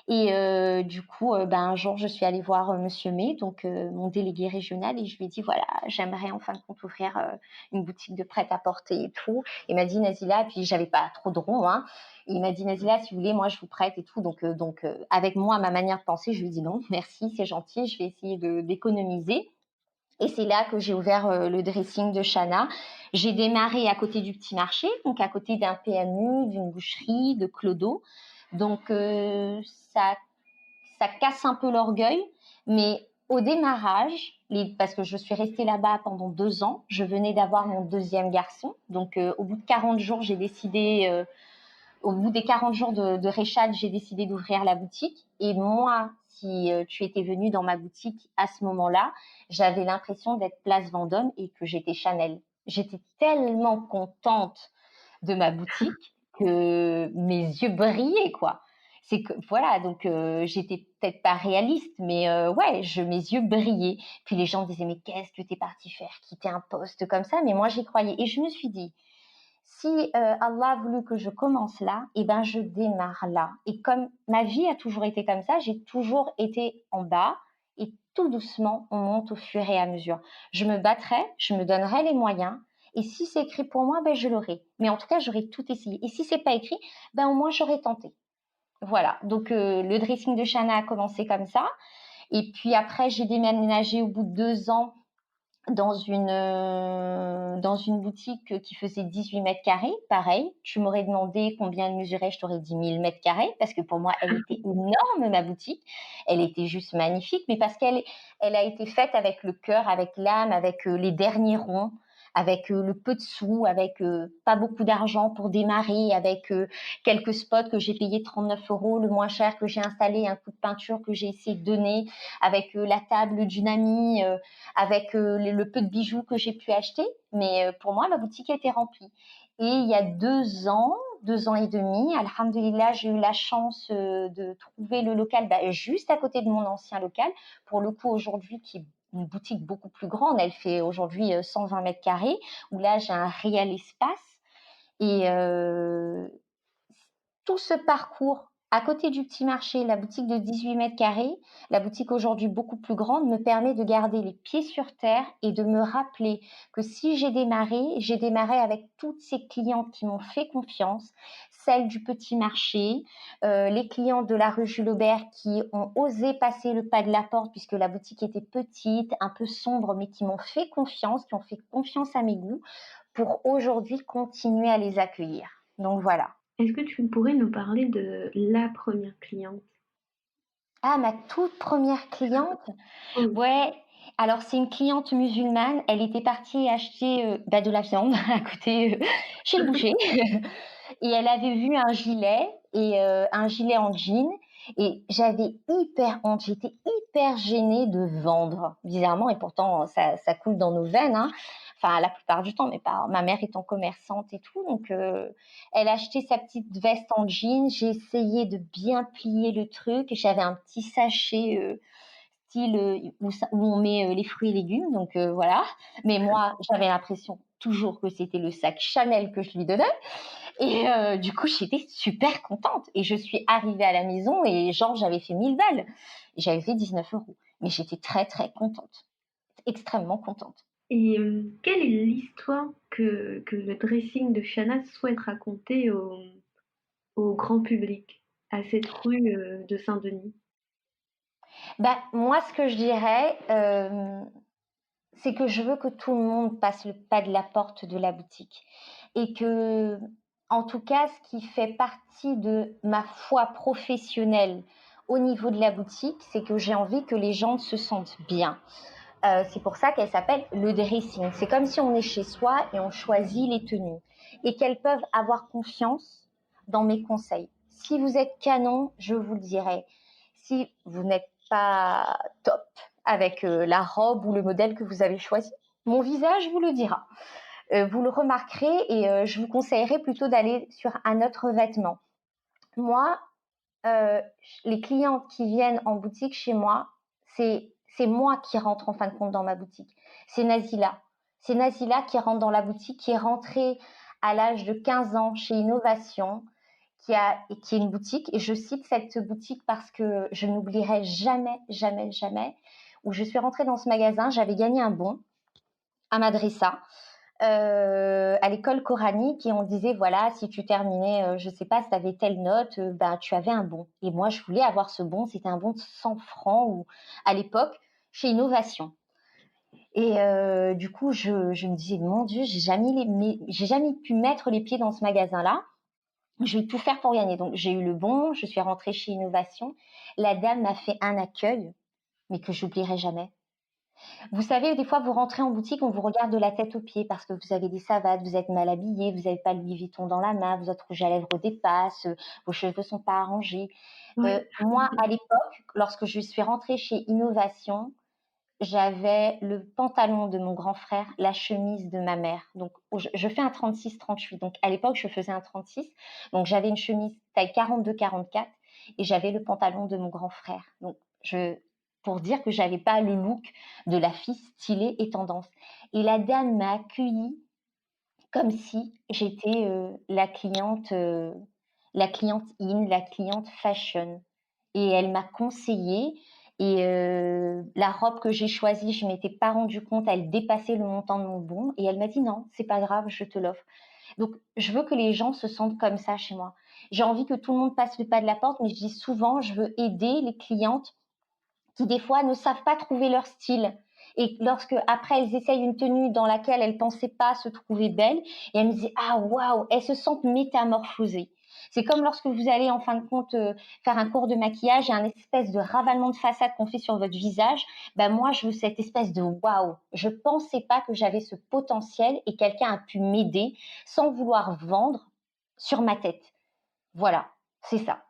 Et du coup, un jour, je suis allée voir Monsieur May, donc mon délégué régional, et je lui ai dit, voilà, j'aimerais en fin de compte ouvrir une boutique de prêt-à-porter et tout. Il m'a dit, Nazila, et puis j'avais pas trop de ronds, hein. Il m'a dit, Nazila, si vous voulez, moi, je vous prête et tout. Donc avec moi, ma manière de penser, je lui ai dit, non, merci, c'est gentil, je vais essayer d'économiser. Et c'est là que j'ai ouvert le dressing de Shana. J'ai démarré à côté du petit marché, donc à côté d'un PMU, d'une boucherie, de Clodo. Donc ça casse un peu l'orgueil, mais au démarrage, parce que je suis restée là-bas pendant 2 ans, je venais d'avoir mon deuxième garçon. Donc au bout de 40 jours, j'ai décidé... au bout des 40 jours de Rechad, j'ai décidé d'ouvrir la boutique. Et moi, si tu étais venu dans ma boutique à ce moment-là, j'avais l'impression d'être Place Vendôme et que j'étais Chanel. J'étais tellement contente de ma boutique que mes yeux brillaient, quoi. C'est que voilà, donc j'étais peut-être pas réaliste, mais ouais, mes yeux brillaient. Puis les gens disaient, mais qu'est-ce que t'es partie faire, quitter un poste comme ça? Mais moi, j'y croyais. Et je me suis dit, si Allah a voulu que je commence là, eh ben je démarre là. Et comme ma vie a toujours été comme ça, j'ai toujours été en bas et tout doucement, on monte au fur et à mesure. Je me battrai, je me donnerai les moyens. Et si c'est écrit pour moi, ben je l'aurai. Mais en tout cas, j'aurai tout essayé. Et si c'est pas écrit, ben au moins j'aurai tenté. Voilà. Donc le dressing de Shana a commencé comme ça. Et puis après, j'ai déménagé au bout de 2 ans dans une boutique qui faisait 18 mètres carrés. Pareil, tu m'aurais demandé combien elle mesurait, je t'aurais dit 1000 mètres carrés, parce que pour moi, elle était énorme, ma boutique. Elle était juste magnifique, mais parce qu'elle a été faite avec le cœur, avec l'âme, avec les derniers ronds, avec le peu de sous, avec pas beaucoup d'argent pour démarrer, avec quelques spots que j'ai payé 39 €, le moins cher que j'ai installé, un coup de peinture que j'ai essayé de donner, avec la table d'une amie, avec le peu de bijoux que j'ai pu acheter. Mais pour moi, ma boutique a été remplie. Et il y a 2 ans et demi, alhamdoulilah, j'ai eu la chance de trouver le local juste à côté de mon ancien local. Pour le coup, aujourd'hui, qui est une boutique beaucoup plus grande, elle fait aujourd'hui 120 mètres carrés, où là, j'ai un réel espace. Et tout ce parcours à côté du petit marché, la boutique de 18 mètres carrés, la boutique aujourd'hui beaucoup plus grande, me permet de garder les pieds sur terre et de me rappeler que si j'ai démarré avec toutes ces clientes qui m'ont fait confiance, celles du petit marché, les clientes de la rue Jules Aubert qui ont osé passer le pas de la porte puisque la boutique était petite, un peu sombre, mais qui m'ont fait confiance, qui ont fait confiance à mes goûts pour aujourd'hui continuer à les accueillir. Donc voilà. Est-ce que tu pourrais nous parler de la première cliente? Ah, ma toute première cliente? Oui. Ouais, alors c'est une cliente musulmane. Elle était partie acheter de la viande à côté chez le boucher. Et elle avait vu un gilet et un gilet en jean. Et j'avais hyper honte, j'étais hyper gênée de vendre, bizarrement, et pourtant ça coule dans nos veines, hein. Enfin, la plupart du temps, ma mère étant commerçante et tout, donc elle a acheté sa petite veste en jean. J'ai essayé de bien plier le truc. J'avais un petit sachet style où on met les fruits et légumes, donc voilà. Mais moi, j'avais l'impression toujours que c'était le sac Chanel que je lui donnais. Et du coup, j'étais super contente. Et je suis arrivée à la maison et genre, j'avais fait 1000 balles. Et j'avais fait 19 €. Mais j'étais très, très contente. Extrêmement contente. Et quelle est l'histoire que le dressing de Shana souhaite raconter au grand public, à cette rue de Saint-Denis? Moi, ce que je dirais, c'est que je veux que tout le monde passe le pas de la porte de la boutique. Et que, en tout cas, ce qui fait partie de ma foi professionnelle au niveau de la boutique, c'est que j'ai envie que les gens se sentent bien. C'est pour ça qu'elle s'appelle le dressing. C'est comme si on est chez soi et on choisit les tenues. Et qu'elles peuvent avoir confiance dans mes conseils. Si vous êtes canon, je vous le dirai. Si vous n'êtes pas top avec la robe ou le modèle que vous avez choisi, mon visage vous le dira. Vous le remarquerez et je vous conseillerais plutôt d'aller sur un autre vêtement. Moi, les clientes qui viennent en boutique chez moi, c'est moi qui rentre en fin de compte dans ma boutique. C'est Nazila. C'est Nazila qui rentre dans la boutique, qui est rentrée à l'âge de 15 ans chez Innovation, qui est une boutique. Et je cite cette boutique parce que je n'oublierai jamais, jamais, jamais, où je suis rentrée dans ce magasin, j'avais gagné un bon à Madressa. À l'école coranique, et on disait voilà, si tu terminais, je sais pas, si tu avais telle note, tu avais un bon. Et moi, je voulais avoir ce bon. C'était un bon de 100 francs ou à l'époque chez Innovation. Et du coup, je me disais mon Dieu, j'ai jamais pu mettre les pieds dans ce magasin-là. Je vais tout faire pour gagner. Donc j'ai eu le bon, je suis rentrée chez Innovation. La dame m'a fait un accueil, mais que j'oublierai jamais. Vous savez, des fois, vous rentrez en boutique, on vous regarde de la tête aux pieds parce que vous avez des savates, vous êtes mal habillé, vous n'avez pas le Louis Vuitton dans la main, votre rouge à lèvres dépasse, vos cheveux sont pas arrangés. Ouais. Moi, à l'époque, lorsque je suis rentrée chez Innovation, j'avais le pantalon de mon grand frère, la chemise de ma mère. Donc, je fais un 36-38. Donc, à l'époque, je faisais un 36. Donc, j'avais une chemise taille 42-44 et j'avais le pantalon de mon grand frère. Donc, pour dire que j'avais pas le look de la fille stylée et tendance. Et la dame m'a accueillie comme si j'étais la cliente in, la cliente fashion. Et elle m'a conseillé. Et la robe que j'ai choisie, je m'étais pas rendu compte, elle dépassait le montant de mon bon. Et elle m'a dit non, c'est pas grave, je te l'offre. Donc, je veux que les gens se sentent comme ça chez moi. J'ai envie que tout le monde passe le pas de la porte, mais je dis souvent, je veux aider les clientes qui des fois ne savent pas trouver leur style. Et lorsque après elles essayent une tenue dans laquelle elles pensaient pas se trouver belle, et elles me disent ah waouh, elles se sentent métamorphosées. C'est comme lorsque vous allez en fin de compte faire un cours de maquillage, il y a un espèce de ravalement de façade qu'on fait sur votre visage. Ben moi, je veux cette espèce de waouh. Je pensais pas que j'avais ce potentiel et quelqu'un a pu m'aider sans vouloir vendre sur ma tête. Voilà, c'est ça.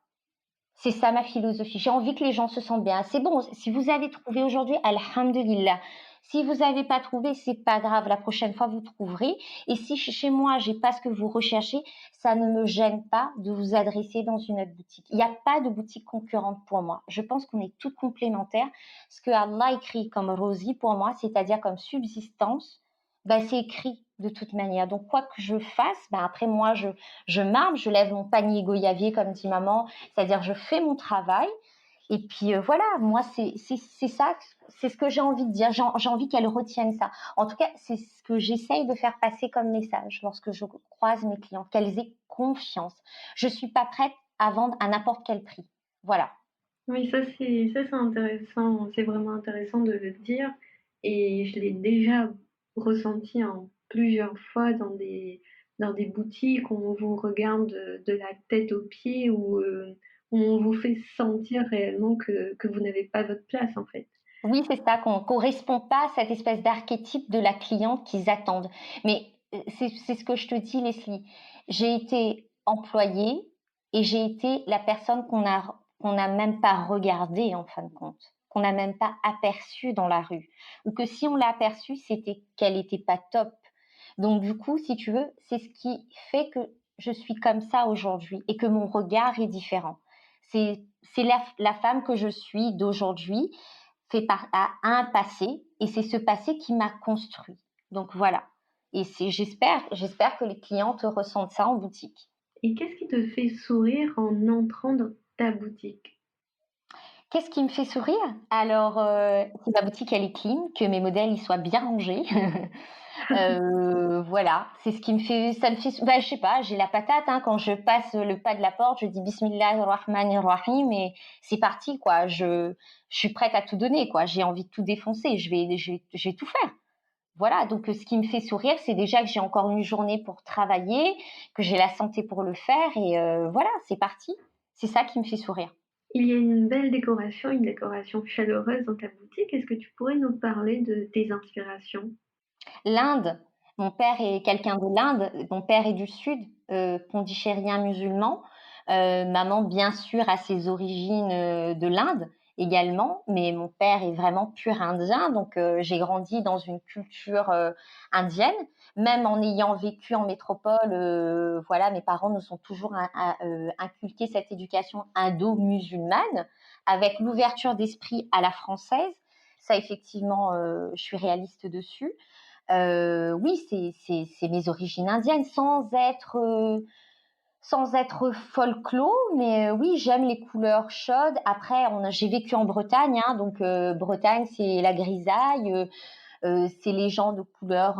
C'est ça ma philosophie. J'ai envie que les gens se sentent bien. C'est bon, si vous avez trouvé aujourd'hui, alhamdulillah. Si vous n'avez pas trouvé, c'est pas grave. La prochaine fois, vous trouverez. Et si chez moi, j'ai pas ce que vous recherchez, ça ne me gêne pas de vous adresser dans une autre boutique. Il n'y a pas de boutique concurrente pour moi. Je pense qu'on est toutes complémentaires. Ce que Allah écrit comme Rosie pour moi, c'est-à-dire comme subsistance, ben, c'est écrit de toute manière. Donc, quoi que je fasse, ben, après moi, je marche, je lève mon panier goyavier, comme dit maman, c'est-à-dire je fais mon travail. Et puis voilà, moi, c'est ça, c'est ce que j'ai envie de dire. J'ai envie qu'elles retiennent ça. En tout cas, c'est ce que j'essaye de faire passer comme message lorsque je croise mes clients, qu'elles aient confiance. Je suis pas prête à vendre à n'importe quel prix. Voilà. Oui, ça c'est intéressant, c'est vraiment intéressant de le dire et je l'ai déjà ressenti en plusieurs fois dans des boutiques où on vous regarde de la tête aux pieds où on vous fait sentir réellement que vous n'avez pas votre place en fait. Oui, c'est ça, qu'on correspond pas à cette espèce d'archétype de la cliente qu'ils attendent. Mais c'est ce que je te dis, Leslie. J'ai été employée et j'ai été la personne qu'on n'a même pas regardée en fin de compte, qu'on n'a même pas aperçue dans la rue, ou que si on l'a aperçue, c'était qu'elle n'était pas top. Donc du coup, si tu veux, c'est ce qui fait que je suis comme ça aujourd'hui et que mon regard est différent. C'est la femme que je suis d'aujourd'hui à un passé et c'est ce passé qui m'a construit. Donc voilà. Et j'espère que les clientes ressentent ça en boutique. Et qu'est-ce qui te fait sourire en entrant dans ta boutique? Qu'est-ce qui me fait sourire? Alors, que ma boutique elle est clean, que mes modèles ils soient bien rangés. Voilà, c'est ce qui me fait, ça me fait, bah, je sais pas, j'ai la patate, hein, quand je passe le pas de la porte, je dis Bismillahir Rahmanir Rahim et c'est parti, quoi. Je suis prête à tout donner, quoi. J'ai envie de tout défoncer, je vais tout faire. Voilà, donc ce qui me fait sourire, c'est déjà que j'ai encore une journée pour travailler, que j'ai la santé pour le faire et voilà, c'est parti. C'est ça qui me fait sourire. Il y a une belle décoration, une décoration chaleureuse dans ta boutique. Est-ce que tu pourrais nous parler de tes inspirations? L'Inde, mon père est quelqu'un de l'Inde, mon père est du Sud, pondichérien musulman. Maman, bien sûr, a ses origines de l'Inde également, mais mon père est vraiment pur indien, donc j'ai grandi dans une culture indienne. Même en ayant vécu en métropole, voilà, mes parents nous ont toujours inculqué cette éducation indo-musulmane, avec l'ouverture d'esprit à la française. Ça, effectivement, je suis réaliste dessus. Oui, c'est mes origines indiennes, sans être folklore, mais oui, j'aime les couleurs chaudes. Après, j'ai vécu en Bretagne, hein, donc Bretagne, c'est la grisaille, c'est les gens de couleur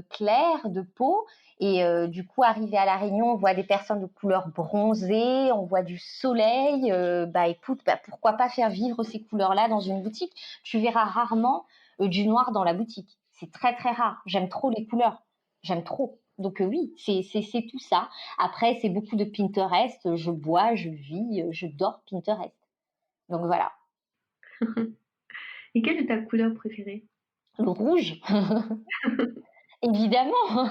claire de peau. Et du coup, arrivé à La Réunion, on voit des personnes de couleur bronzée, on voit du soleil. Bah écoute, bah, pourquoi pas faire vivre ces couleurs-là dans une boutique? Tu verras rarement du noir dans la boutique. C'est très très rare. J'aime trop les couleurs. J'aime trop. Donc oui, c'est tout ça. Après, c'est beaucoup de Pinterest. Je bois, je vis, je dors Pinterest. Donc voilà. Et quelle est ta couleur préférée? Le rouge, évidemment.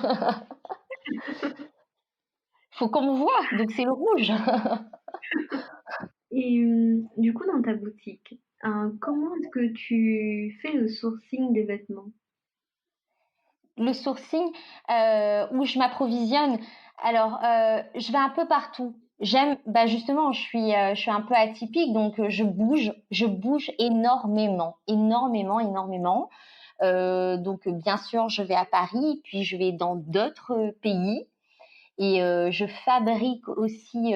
Faut qu'on me voit, donc c'est le rouge. Et du coup, dans ta boutique, comment est-ce que tu fais le sourcing des vêtements? Le sourcing, où je m'approvisionne. Alors, je vais un peu partout. J'aime, bah justement, je suis un peu atypique, donc je bouge énormément, énormément, énormément. Donc, bien sûr, je vais à Paris, puis je vais dans d'autres pays. Et je fabrique aussi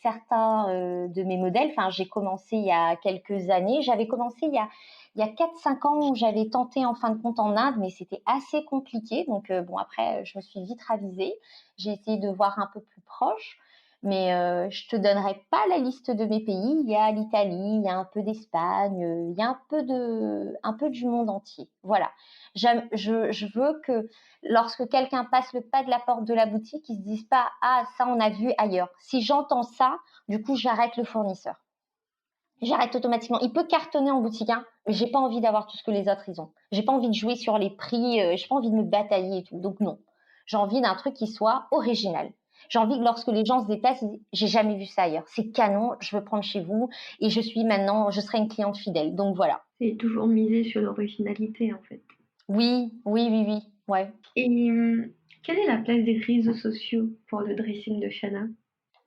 certains de mes modèles. Enfin, j'ai commencé il y a quelques années. J'avais commencé il y a 4-5 ans où j'avais tenté en fin de compte en Inde, mais c'était assez compliqué. Donc bon, après, je me suis vite ravisée. J'ai essayé de voir un peu plus proche. Mais je te donnerai pas la liste de mes pays. Il y a l'Italie, il y a un peu d'Espagne, il y a un peu du monde entier. Voilà. Je veux que lorsque quelqu'un passe le pas de la porte de la boutique, il se dise pas ah ça on a vu ailleurs. Si j'entends ça, du coup j'arrête le fournisseur. J'arrête automatiquement. Il peut cartonner en boutique, hein, mais j'ai pas envie d'avoir tout ce que les autres ils ont. J'ai pas envie de jouer sur les prix, j'ai pas envie de me batailler et tout. Donc non. J'ai envie d'un truc qui soit original. J'ai envie que lorsque les gens se déplacent, ils disent, j'ai jamais vu ça ailleurs. C'est canon, je veux prendre chez vous et je serai une cliente fidèle. Donc voilà. C'est toujours miser sur l'originalité, en fait. Oui, oui, oui, oui. Ouais. Et quelle est la place des réseaux sociaux pour le dressing de Shana?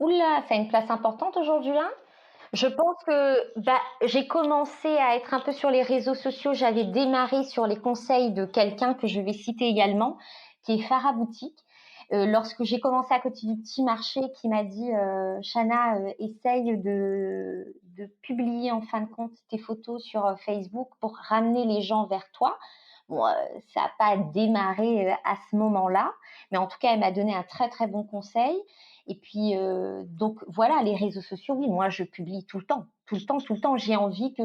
Oula, ça a une place importante aujourd'hui là. Je pense que j'ai commencé à être un peu sur les réseaux sociaux. J'avais démarré sur les conseils de quelqu'un que je vais citer également, qui est Farah Boutique. Lorsque j'ai commencé à côté du petit marché, qui m'a dit Chana, essaye de publier en fin de compte tes photos sur Facebook pour ramener les gens vers toi. Bon, ça n'a pas démarré à ce moment-là, mais en tout cas, elle m'a donné un très très bon conseil. Et puis, donc voilà, les réseaux sociaux, oui, moi je publie tout le temps, tout le temps, tout le temps. J'ai envie que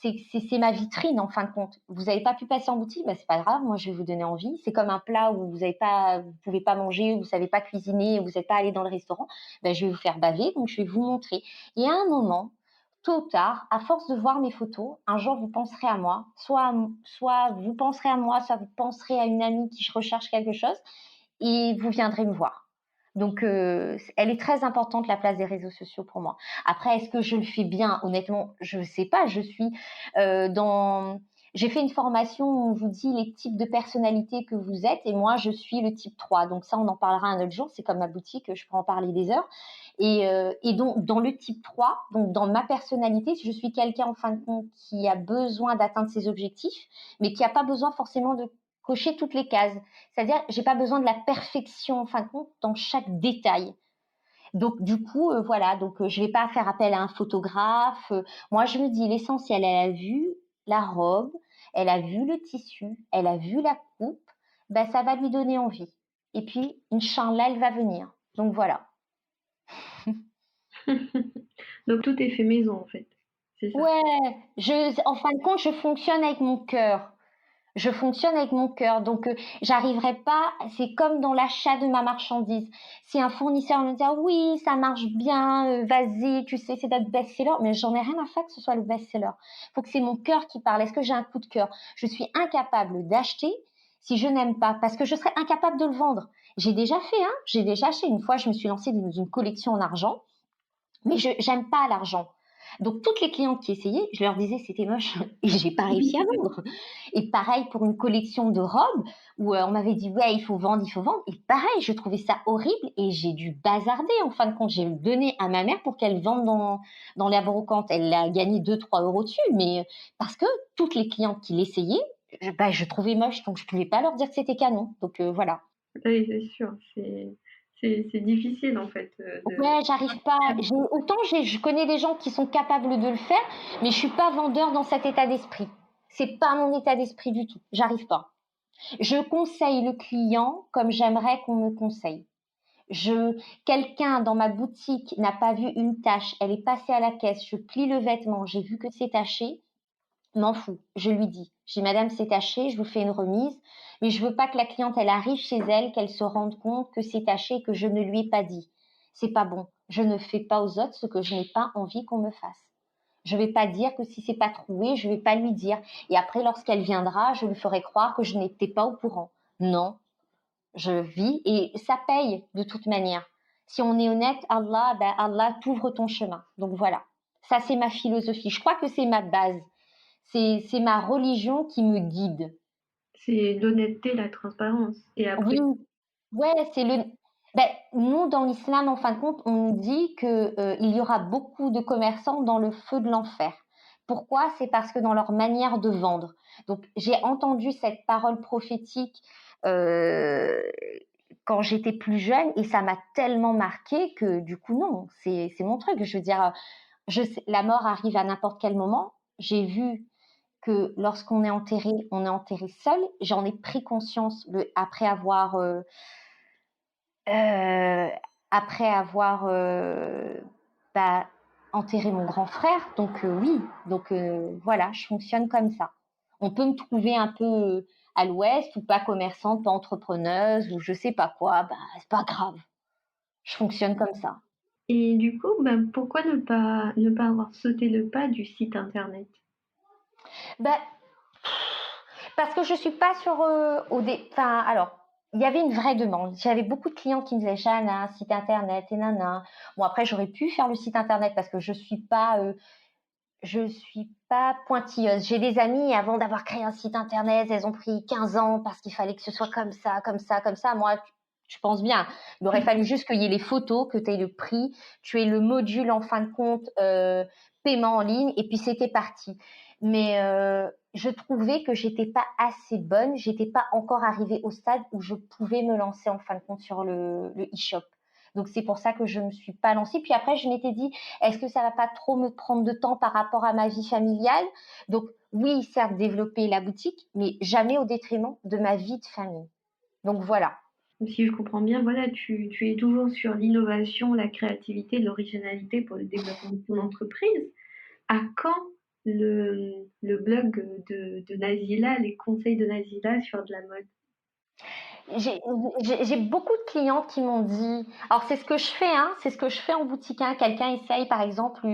c'est ma vitrine en fin de compte. Vous n'avez pas pu passer en boutique, bah, c'est pas grave, moi je vais vous donner envie. C'est comme un plat où vous pouvez pas manger, vous savez pas cuisiner, vous n'êtes pas allé dans le restaurant, bah, je vais vous faire baver, donc je vais vous montrer. Et à un moment, tôt ou tard, à force de voir mes photos, un jour vous penserez à moi, soit vous penserez à moi, soit vous penserez à une amie qui recherche quelque chose, et vous viendrez me voir. Donc, elle est très importante, la place des réseaux sociaux pour moi. Après, est-ce que je le fais bien? Honnêtement, je ne sais pas. J'ai fait une formation où on vous dit les types de personnalités que vous êtes, et moi, je suis le type 3. Donc ça, on en parlera un autre jour. C'est comme ma boutique, je peux en parler des heures. Et donc, dans le type 3, donc dans ma personnalité, je suis quelqu'un, en fin de compte, qui a besoin d'atteindre ses objectifs, mais qui n'a pas besoin forcément de cocher toutes les cases. C'est-à-dire, j'ai pas besoin de la perfection, en fin de compte, dans chaque détail. Donc, du coup, voilà. Donc, je vais pas faire appel à un photographe. Moi, je me dis, l'essentiel, elle a vu la robe, elle a vu le tissu, elle a vu la coupe. Ben, ça va lui donner envie. Et puis, Inch'Allah, elle va venir. Donc, voilà. Donc tout est fait maison, en fait. C'est ça. Ouais, en fin de compte, je fonctionne avec mon cœur. Je fonctionne avec mon cœur, donc j'arriverai pas. C'est comme dans l'achat de ma marchandise. Si un fournisseur me dit ah oui, ça marche bien, vas-y, tu sais, c'est notre best-seller, mais j'en ai rien à faire que ce soit le best-seller. Faut que c'est mon cœur qui parle. Est-ce que j'ai un coup de cœur? Je suis incapable d'acheter si je n'aime pas, parce que je serais incapable de le vendre. J'ai déjà fait, hein. J'ai déjà acheté. Une fois, je me suis lancée dans une collection en argent, mais je j'aime pas l'argent. Donc toutes les clientes qui essayaient, je leur disais c'était moche et j'ai pas réussi à vendre. Et pareil pour une collection de robes où on m'avait dit ouais il faut vendre, il faut vendre. Et pareil, je trouvais ça horrible et j'ai dû bazarder. En fin de compte, j'ai donné à ma mère pour qu'elle vende dans la brocante. Elle a gagné 2-3 € dessus, mais parce que toutes les clientes qui l'essayaient, je trouvais moche, donc je pouvais pas leur dire que c'était canon. Donc voilà. Oui, c'est sûr. C'est difficile, en fait, Ouais, j'arrive pas. Je connais des gens qui sont capables de le faire, mais je suis pas vendeur dans cet état d'esprit. C'est pas mon état d'esprit du tout. J'arrive pas. Je conseille le client comme j'aimerais qu'on me conseille. Quelqu'un dans ma boutique n'a pas vu une tache, elle est passée à la caisse, je plie le vêtement, j'ai vu que c'est taché, m'en fous. Je lui dis, j'ai madame, c'est taché, je vous fais une remise, mais je veux pas que la cliente, elle arrive chez elle, qu'elle se rende compte que c'est taché et que je ne lui ai pas dit. C'est pas bon. Je ne fais pas aux autres ce que je n'ai pas envie qu'on me fasse. Je vais pas dire que si c'est pas trouvé, je vais pas lui dire. Et après, lorsqu'elle viendra, je lui ferai croire que je n'étais pas au courant. Non, je vis et ça paye de toute manière. Si on est honnête, Allah t'ouvre ton chemin. Donc voilà. Ça, c'est ma philosophie. Je crois que c'est ma base. C'est ma religion qui me guide. C'est l'honnêteté, la transparence. Et après, Oui, ouais, nous, dans l'islam, en fin de compte, on nous dit que il y aura beaucoup de commerçants dans le feu de l'enfer. Pourquoi? C'est parce que dans leur manière de vendre. Donc, j'ai entendu cette parole prophétique euh, quand j'étais plus jeune et ça m'a tellement marqué que du coup, non, c'est mon truc. Je veux dire, la mort arrive à n'importe quel moment. J'ai vu que lorsqu'on est enterré, on est enterré seul. J'en ai pris conscience après avoir après avoir bah, enterré mon grand frère. Donc oui, donc voilà, je fonctionne comme ça. On peut me trouver un peu à l'ouest ou pas commerçante, pas entrepreneuse ou je sais pas quoi, bah c'est pas grave. Je fonctionne comme ça. Et du coup, pourquoi ne pas avoir sauté le pas du site internet? Bah, parce que je suis pas sur enfin alors il y avait une vraie demande. J'avais beaucoup de clients qui me disaient Jeanne, un site internet et nana. Bon après j'aurais pu faire le site internet parce que je suis pas pointilleuse. J'ai des amies avant d'avoir créé un site internet, elles ont pris 15 ans parce qu'il fallait que ce soit comme ça, comme ça, comme ça. Moi, je pense bien. Il aurait fallu juste qu'il y ait les photos, que tu aies le prix, tu aies le module en fin de compte paiement en ligne et puis c'était parti. Mais je trouvais que j'étais pas assez bonne, j'étais pas encore arrivée au stade où je pouvais me lancer en fin de compte sur le e-shop. Donc c'est pour ça que je me suis pas lancée. Puis après je m'étais dit est-ce que ça va pas trop me prendre de temps par rapport à ma vie familiale? Donc oui, certes développer la boutique, mais jamais au détriment de ma vie de famille. Donc voilà. Si je comprends bien, voilà, tu es toujours sur l'innovation, la créativité, l'originalité pour le développement de ton entreprise. À quand le blog de Nazila, les conseils de Nazila sur de la mode? J'ai beaucoup de clientes qui m'ont dit, alors c'est ce que je fais, hein, c'est ce que je fais en boutique. Hein. Quelqu'un essaye par exemple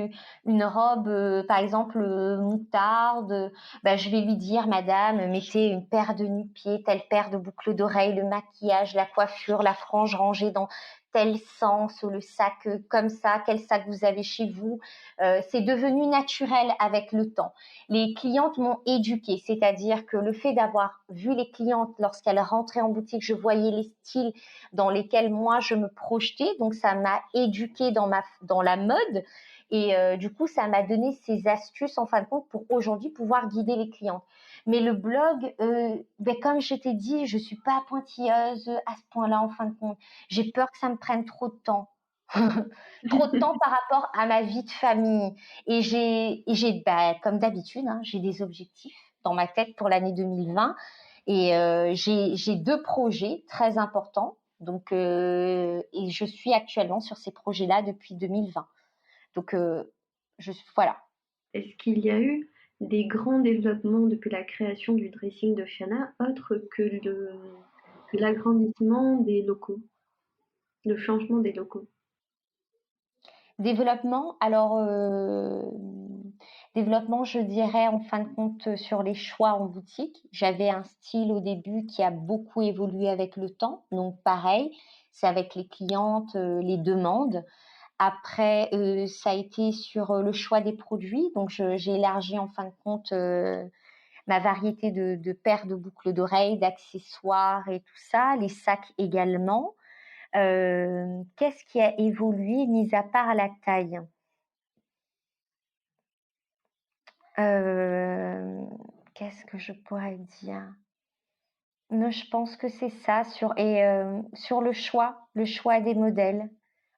une robe, par exemple moutarde, ben, je vais lui dire, madame, mettez une paire de nu-pieds, telle paire de boucles d'oreilles, le maquillage, la coiffure, la frange rangée dans tel sens, le sac comme ça, quel sac vous avez chez vous. C'est devenu naturel avec le temps. Les clientes m'ont éduquée, c'est-à-dire que le fait d'avoir vu les clientes lorsqu'elles rentraient en boutique, je voyais les styles dans lesquels moi je me projetais, donc ça m'a éduquée dans la mode et du coup ça m'a donné ces astuces en fin de compte pour aujourd'hui pouvoir guider les clientes. Mais le blog, comme je t'ai dit, je suis pas pointilleuse à ce point-là en fin de compte. J'ai peur que ça me prenne trop de temps. Trop de temps par rapport à ma vie de famille. Et comme d'habitude, hein, j'ai des objectifs dans ma tête pour l'année 2020. Et j'ai 2 projets très importants. Donc, et je suis actuellement sur ces projets-là depuis 2020. Donc, voilà. Est-ce qu'il y a eu des grands développements depuis la création du dressing de Fiona, autre que l'agrandissement des locaux, le changement des locaux? Développement, alors développement, je dirais en fin de compte sur les choix en boutique. J'avais un style au début qui a beaucoup évolué avec le temps, donc pareil, c'est avec les clientes, les demandes. Après, ça a été sur le choix des produits, donc j'ai élargi en fin de compte ma variété de paires de boucles d'oreilles, d'accessoires et tout ça, les sacs également. Qu'est-ce qui a évolué mis à part la taille? Euh, Qu'est-ce que je pourrais dire? Non, je pense que c'est ça sur le choix des modèles,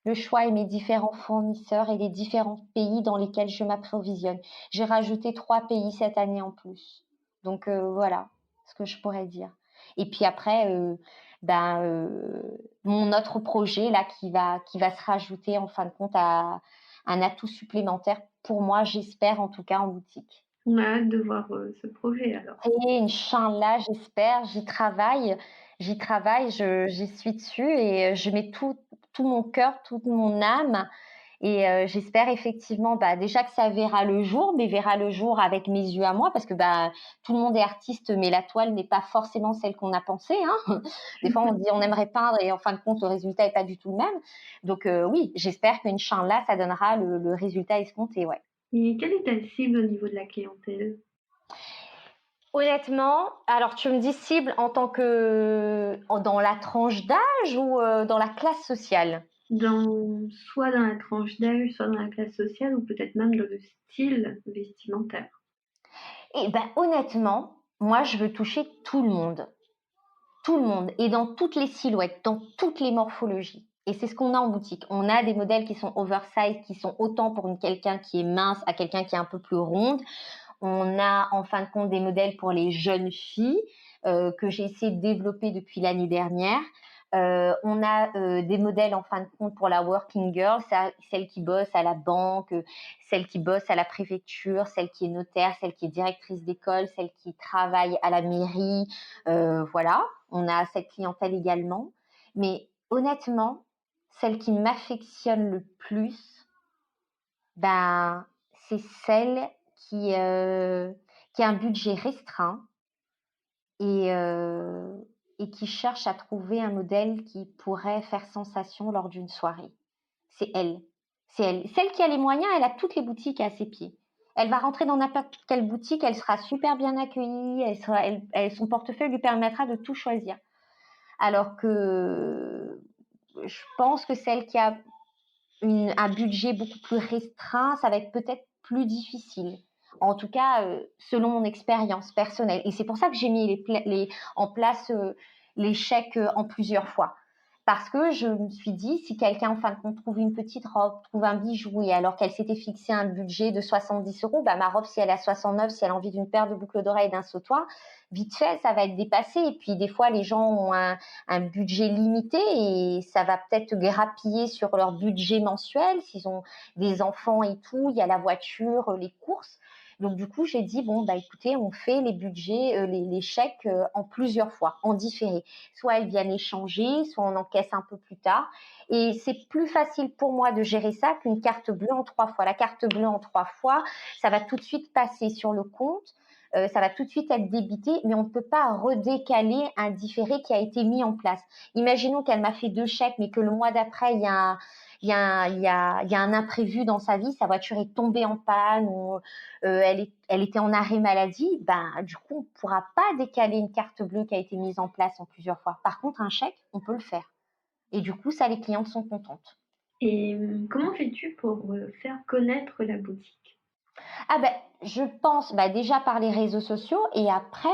le choix et mes différents fournisseurs et les différents pays dans lesquels je m'approvisionne. J'ai rajouté 3 pays cette année en plus. Donc voilà ce que je pourrais dire. Et puis après, mon autre projet là qui va se rajouter en fin de compte à un atout supplémentaire pour moi, j'espère en tout cas en boutique. On a hâte de voir ce projet alors. Et Inch'Allah, j'espère, j'y travaille, j'y suis dessus et je mets tout mon cœur, toute mon âme. Et j'espère effectivement déjà que ça verra le jour, mais verra le jour avec mes yeux à moi, parce que tout le monde est artiste, mais la toile n'est pas forcément celle qu'on a pensée. Hein. Des fois, on dit on aimerait peindre et en fin de compte, le résultat n'est pas du tout le même. Donc oui, j'espère qu'Inch'Allah, ça donnera le résultat escompté. Ouais. Et quelle est ta cible au niveau de la clientèle? Honnêtement, alors tu me dis cible en tant que dans la tranche d'âge ou dans la classe sociale? Soit dans la tranche d'âge, soit dans la classe sociale, ou peut-être même dans le style vestimentaire. Eh ben honnêtement, moi je veux toucher tout le monde, et dans toutes les silhouettes, dans toutes les morphologies. Et c'est ce qu'on a en boutique. On a des modèles qui sont oversize, qui sont autant pour quelqu'un qui est mince à quelqu'un qui est un peu plus ronde. On a en fin de compte des modèles pour les jeunes filles que j'ai essayé de développer depuis l'année dernière. On a des modèles en fin de compte pour la working girl, celle qui bosse à la banque, celle qui bosse à la préfecture, celle qui est notaire, celle qui est directrice d'école, celle qui travaille à la mairie. Voilà, on a cette clientèle également. Mais honnêtement, celle qui m'affectionne le plus, ben, c'est celle qui a un budget restreint et, euh, et qui cherche à trouver un modèle qui pourrait faire sensation lors d'une soirée. C'est elle. C'est elle. Celle qui a les moyens, elle a toutes les boutiques à ses pieds. Elle va rentrer dans n'importe quelle boutique, elle sera super bien accueillie, son portefeuille lui permettra de tout choisir. Alors que je pense que celle qui a un budget beaucoup plus restreint, ça va être peut-être plus difficile. En tout cas, selon mon expérience personnelle. Et c'est pour ça que j'ai mis en place les chèques en plusieurs fois. Parce que je me suis dit, si quelqu'un, en fin de compte, trouve une petite robe, trouve un bijou, et alors qu'elle s'était fixé un budget de 70 euros, bah, ma robe, si elle est à 69, si elle a envie d'une paire de boucles d'oreilles et d'un sautoir, vite fait, ça va être dépassé. Et puis, des fois, les gens ont un budget limité et ça va peut-être grappiller sur leur budget mensuel. S'ils ont des enfants et tout, il y a la voiture, les courses. Donc, du coup, j'ai dit, bon, bah, écoutez, on fait les budgets, les chèques en plusieurs fois, en différé. Soit elles viennent échanger, soit on encaisse un peu plus tard. Et c'est plus facile pour moi de gérer ça qu'une carte bleue en 3 fois. La carte bleue en 3 fois, ça va tout de suite passer sur le compte. Ça va tout de suite être débité, mais on ne peut pas redécaler un différé qui a été mis en place. Imaginons qu'elle m'a fait 2 chèques, mais que le mois d'après, il y a un imprévu dans sa vie, sa voiture est tombée en panne ou elle était en arrêt maladie, ben, du coup, on ne pourra pas décaler une carte bleue qui a été mise en place en plusieurs fois. Par contre, un chèque, on peut le faire. Et du coup, ça, les clientes sont contentes. Et comment fais-tu pour faire connaître la boutique? Ah ben, je pense déjà par les réseaux sociaux et après,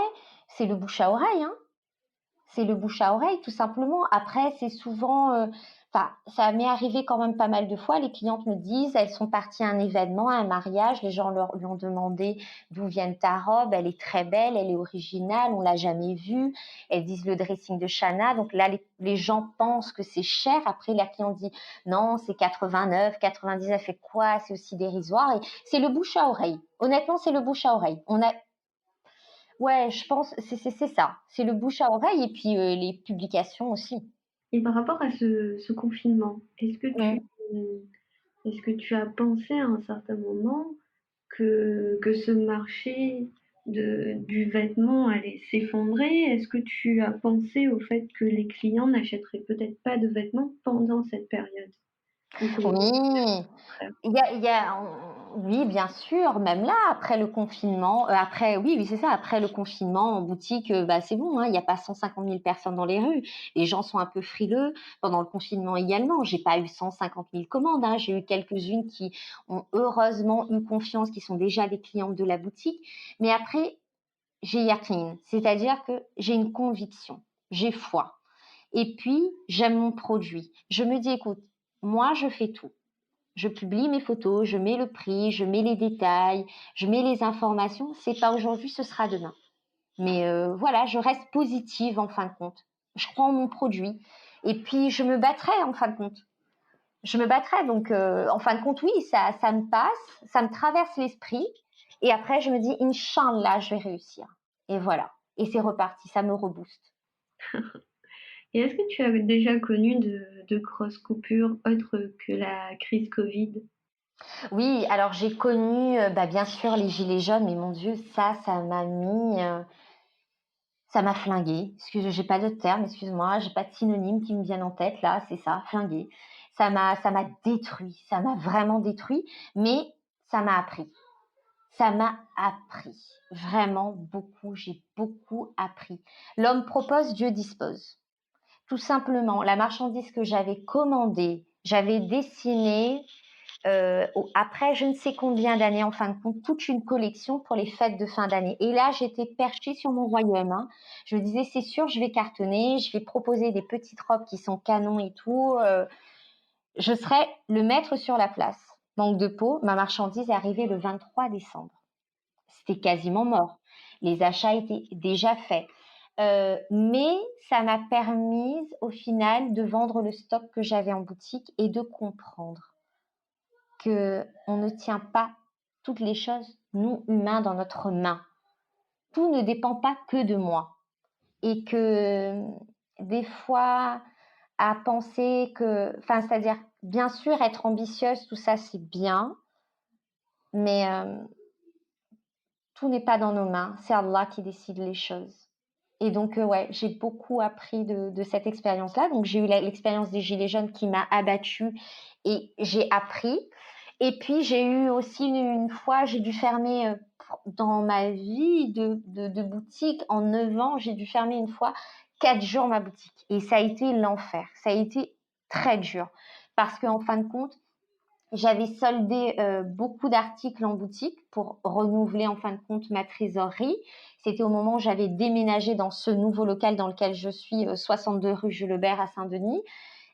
c'est le bouche à oreille, hein. C'est le bouche à oreille, tout simplement. Après, c'est souvent, ça m'est arrivé quand même pas mal de fois. Les clientes me disent, elles sont parties à un événement, à un mariage, les gens lui ont demandé d'où vient ta robe, elle est très belle, elle est originale, on l'a jamais vue. Elles disent le dressing de Chana. Donc là, les gens pensent que c'est cher. Après, la cliente dit, non, c'est 89, 99, fait quoi? C'est aussi dérisoire. Et c'est le bouche à oreille. Honnêtement, c'est le bouche à oreille. Ouais, je pense c'est ça. C'est le bouche à oreille et puis les publications aussi. Et par rapport à ce confinement, Mm. est-ce que tu as pensé à un certain moment que ce marché du vêtement allait s'effondrer? Est-ce que tu as pensé au fait que les clients n'achèteraient peut-être pas de vêtements pendant cette période? Ou que Oui, oui, bien sûr. Même là, après le confinement, oui, c'est ça. Après le confinement, en boutique, c'est bon, hein, il n'y a pas 150 000 personnes dans les rues. Les gens sont un peu frileux. Pendant le confinement également, j'ai pas eu 150 000 commandes, hein. J'ai eu quelques-unes qui ont heureusement eu confiance, qui sont déjà des clientes de la boutique. Mais après, j'ai yaqin, c'est-à-dire que j'ai une conviction, j'ai foi. Et puis, j'aime mon produit. Je me dis, écoute, moi, je fais tout. Je publie mes photos, je mets le prix, je mets les détails, je mets les informations. C'est pas aujourd'hui, ce sera demain. Mais voilà, je reste positive en fin de compte. Je crois en mon produit. Et puis, je me battrai en fin de compte. Je me battrai. Donc, en fin de compte, oui, ça me passe, ça me traverse l'esprit. Et après, je me dis, Inch'Allah, je vais réussir. Et voilà. Et c'est reparti, ça me rebooste. Et est-ce que tu as déjà connu de grosses coupures autres que la crise Covid? Oui, alors j'ai connu, bien sûr, les gilets jaunes, mais mon Dieu, ça m'a mis, ça m'a flingué. J'ai pas d'autre terme, excuse-moi, j'ai pas de synonyme qui me viennent en tête là, c'est ça, flingué. Ça m'a détruit, ça m'a vraiment détruit, mais ça m'a appris. Ça m'a appris vraiment beaucoup, j'ai beaucoup appris. L'homme propose, Dieu dispose. Tout simplement, la marchandise que j'avais commandée, j'avais dessiné après je ne sais combien d'années, en fin de compte, toute une collection pour les fêtes de fin d'année. Et là, j'étais perchée sur mon royaume, hein. Je me disais, c'est sûr, je vais cartonner, je vais proposer des petites robes qui sont canons et tout. Je serai le maître sur la place. Manque de peau, ma marchandise est arrivée le 23 décembre. C'était quasiment mort. Les achats étaient déjà faits. Mais ça m'a permis au final de vendre le stock que j'avais en boutique et de comprendre que on ne tient pas toutes les choses, nous humains, dans notre main. Tout ne dépend pas que de moi. Et que des fois, à penser que, enfin, c'est-à-dire, bien sûr, être ambitieuse, tout ça, c'est bien, mais tout n'est pas dans nos mains. C'est Allah qui décide les choses. Et donc, ouais, j'ai beaucoup appris de cette expérience-là. Donc, j'ai eu l'expérience des Gilets jaunes qui m'a abattue et j'ai appris. Et puis, j'ai eu aussi une fois, j'ai dû fermer dans ma vie de boutique. En 9 ans, j'ai dû fermer une fois 4 jours ma boutique. Et ça a été l'enfer. Ça a été très dur. Parce qu'en fin de compte, j'avais soldé beaucoup d'articles en boutique pour renouveler en fin de compte ma trésorerie. C'était au moment où j'avais déménagé dans ce nouveau local dans lequel je suis, 62 rue Jules Lebert à Saint-Denis.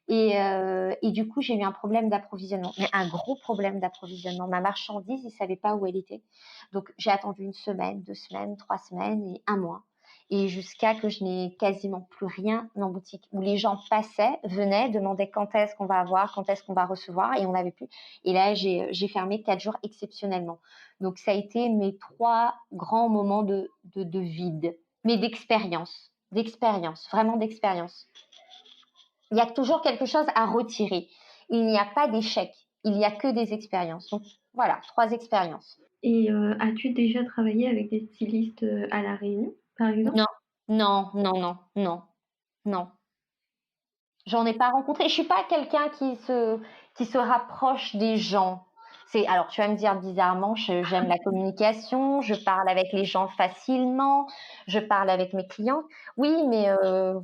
Et du coup, j'ai eu un problème d'approvisionnement, mais un gros problème d'approvisionnement. Ma marchandise, ils ne savaient pas où elle était. Donc, j'ai attendu 1 semaine, 2 semaines, 3 semaines et 1 mois. Et jusqu'à que je n'ai quasiment plus rien en boutique, où les gens passaient, venaient, demandaient quand est-ce qu'on va avoir, quand est-ce qu'on va recevoir, et on n'avait plus. Et là, j'ai fermé 4 jours exceptionnellement. Donc, ça a été mes 3 grands moments de vide, mais d'expérience, vraiment d'expérience. Il y a toujours quelque chose à retirer. Il n'y a pas d'échec, il n'y a que des expériences. Donc, voilà, 3 expériences. Et as-tu déjà travaillé avec des stylistes à La Réunion, par exemple? Non, non, non, non, non, non. J'en ai pas rencontré. Je suis pas quelqu'un qui se rapproche des gens. Alors tu vas me dire bizarrement, j'aime la communication, je parle avec les gens facilement, je parle avec mes clients. Oui, mais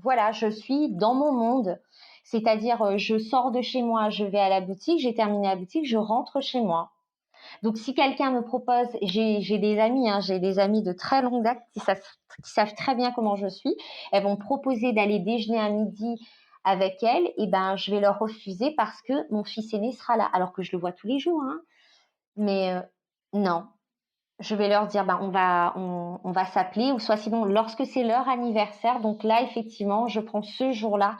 voilà, je suis dans mon monde. C'est-à-dire, je sors de chez moi, je vais à la boutique, j'ai terminé la boutique, je rentre chez moi. Donc, si quelqu'un me propose, j'ai des amis, j'ai des amis de très longue date qui savent très bien comment je suis. Elles vont me proposer d'aller déjeuner à midi avec elles, et ben je vais leur refuser parce que mon fils aîné sera là, alors que je le vois tous les jours. Mais non, je vais leur dire on va s'appeler, ou soit sinon lorsque c'est leur anniversaire. Donc là, effectivement, je prends ce jour-là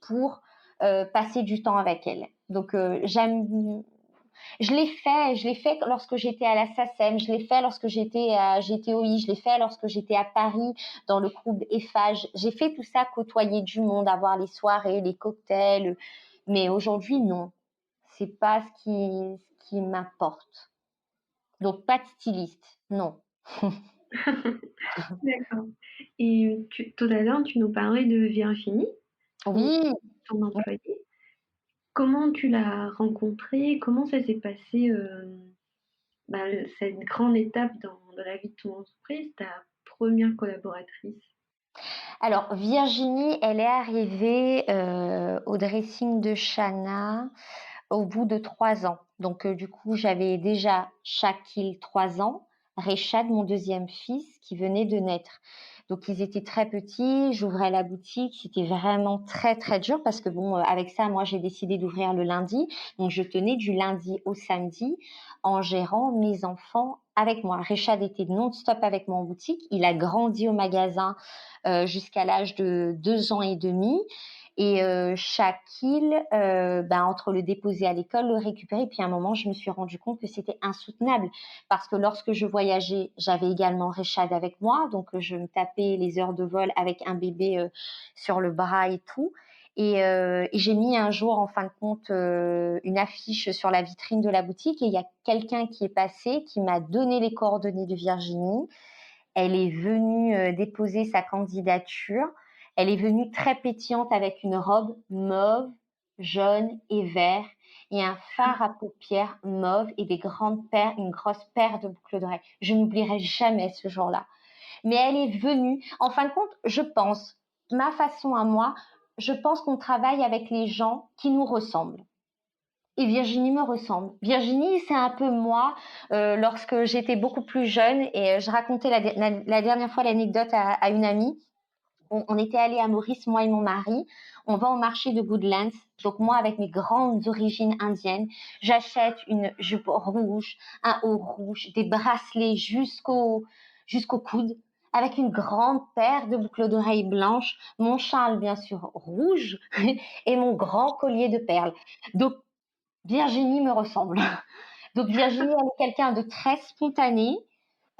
pour passer du temps avec elles. Donc j'aime. Je l'ai fait lorsque j'étais à la SACEM, je l'ai fait lorsque j'étais à GTOI, je l'ai fait lorsque j'étais à Paris dans le groupe EFAGE. J'ai fait tout ça, côtoyer du monde, avoir les soirées, les cocktails. Mais aujourd'hui, non. C'est pas ce qui m'importe. Donc, pas de styliste, non. D'accord. Et tout à l'heure, tu nous parlais de Virginie, donc Oui, ton employée. Comment tu l'as rencontrée? Comment ça s'est passé, cette grande étape dans la vie de ton entreprise, ta première collaboratrice? alors Virginie, elle est arrivée au dressing de Chana au bout de 3 ans. Donc, du coup, j'avais déjà Shakil 3 ans, Rechad, mon deuxième fils, qui venait de naître. Donc, ils étaient très petits, j'ouvrais la boutique, c'était vraiment très, très dur parce que bon, avec ça, moi, j'ai décidé d'ouvrir le lundi. Donc, je tenais du lundi au samedi en gérant mes enfants avec moi. Rechad était non-stop avec moi en boutique. Il a grandi au magasin jusqu'à l'âge de 2 ans et demi. Et Shakil, entre le déposer à l'école, le récupérer, puis à un moment, je me suis rendu compte que c'était insoutenable parce que lorsque je voyageais, j'avais également Rechad avec moi, donc je me tapais les heures de vol avec un bébé sur le bras et tout. Et j'ai mis un jour, en fin de compte, une affiche sur la vitrine de la boutique et il y a quelqu'un qui est passé, qui m'a donné les coordonnées de Virginie. Elle est venue déposer sa candidature. Elle est venue très pétillante avec une robe mauve, jaune et vert et un fard à paupières mauve et une grosse paire de boucles d'oreilles. Je n'oublierai jamais ce jour-là. Mais elle est venue. En fin de compte, je pense, ma façon à moi, je pense qu'on travaille avec les gens qui nous ressemblent. Et Virginie me ressemble. Virginie, c'est un peu moi lorsque j'étais beaucoup plus jeune et je racontais la dernière fois l'anecdote à une amie. On était allé à Maurice, moi et mon mari. On va au marché de Goodlands. Donc moi, avec mes grandes origines indiennes, j'achète une jupe rouge, un haut rouge, des bracelets jusqu'au coude, avec une grande paire de boucles d'oreilles blanches, mon châle bien sûr rouge et mon grand collier de perles. Donc Virginie me ressemble. Donc Virginie, elle est quelqu'un de très spontané.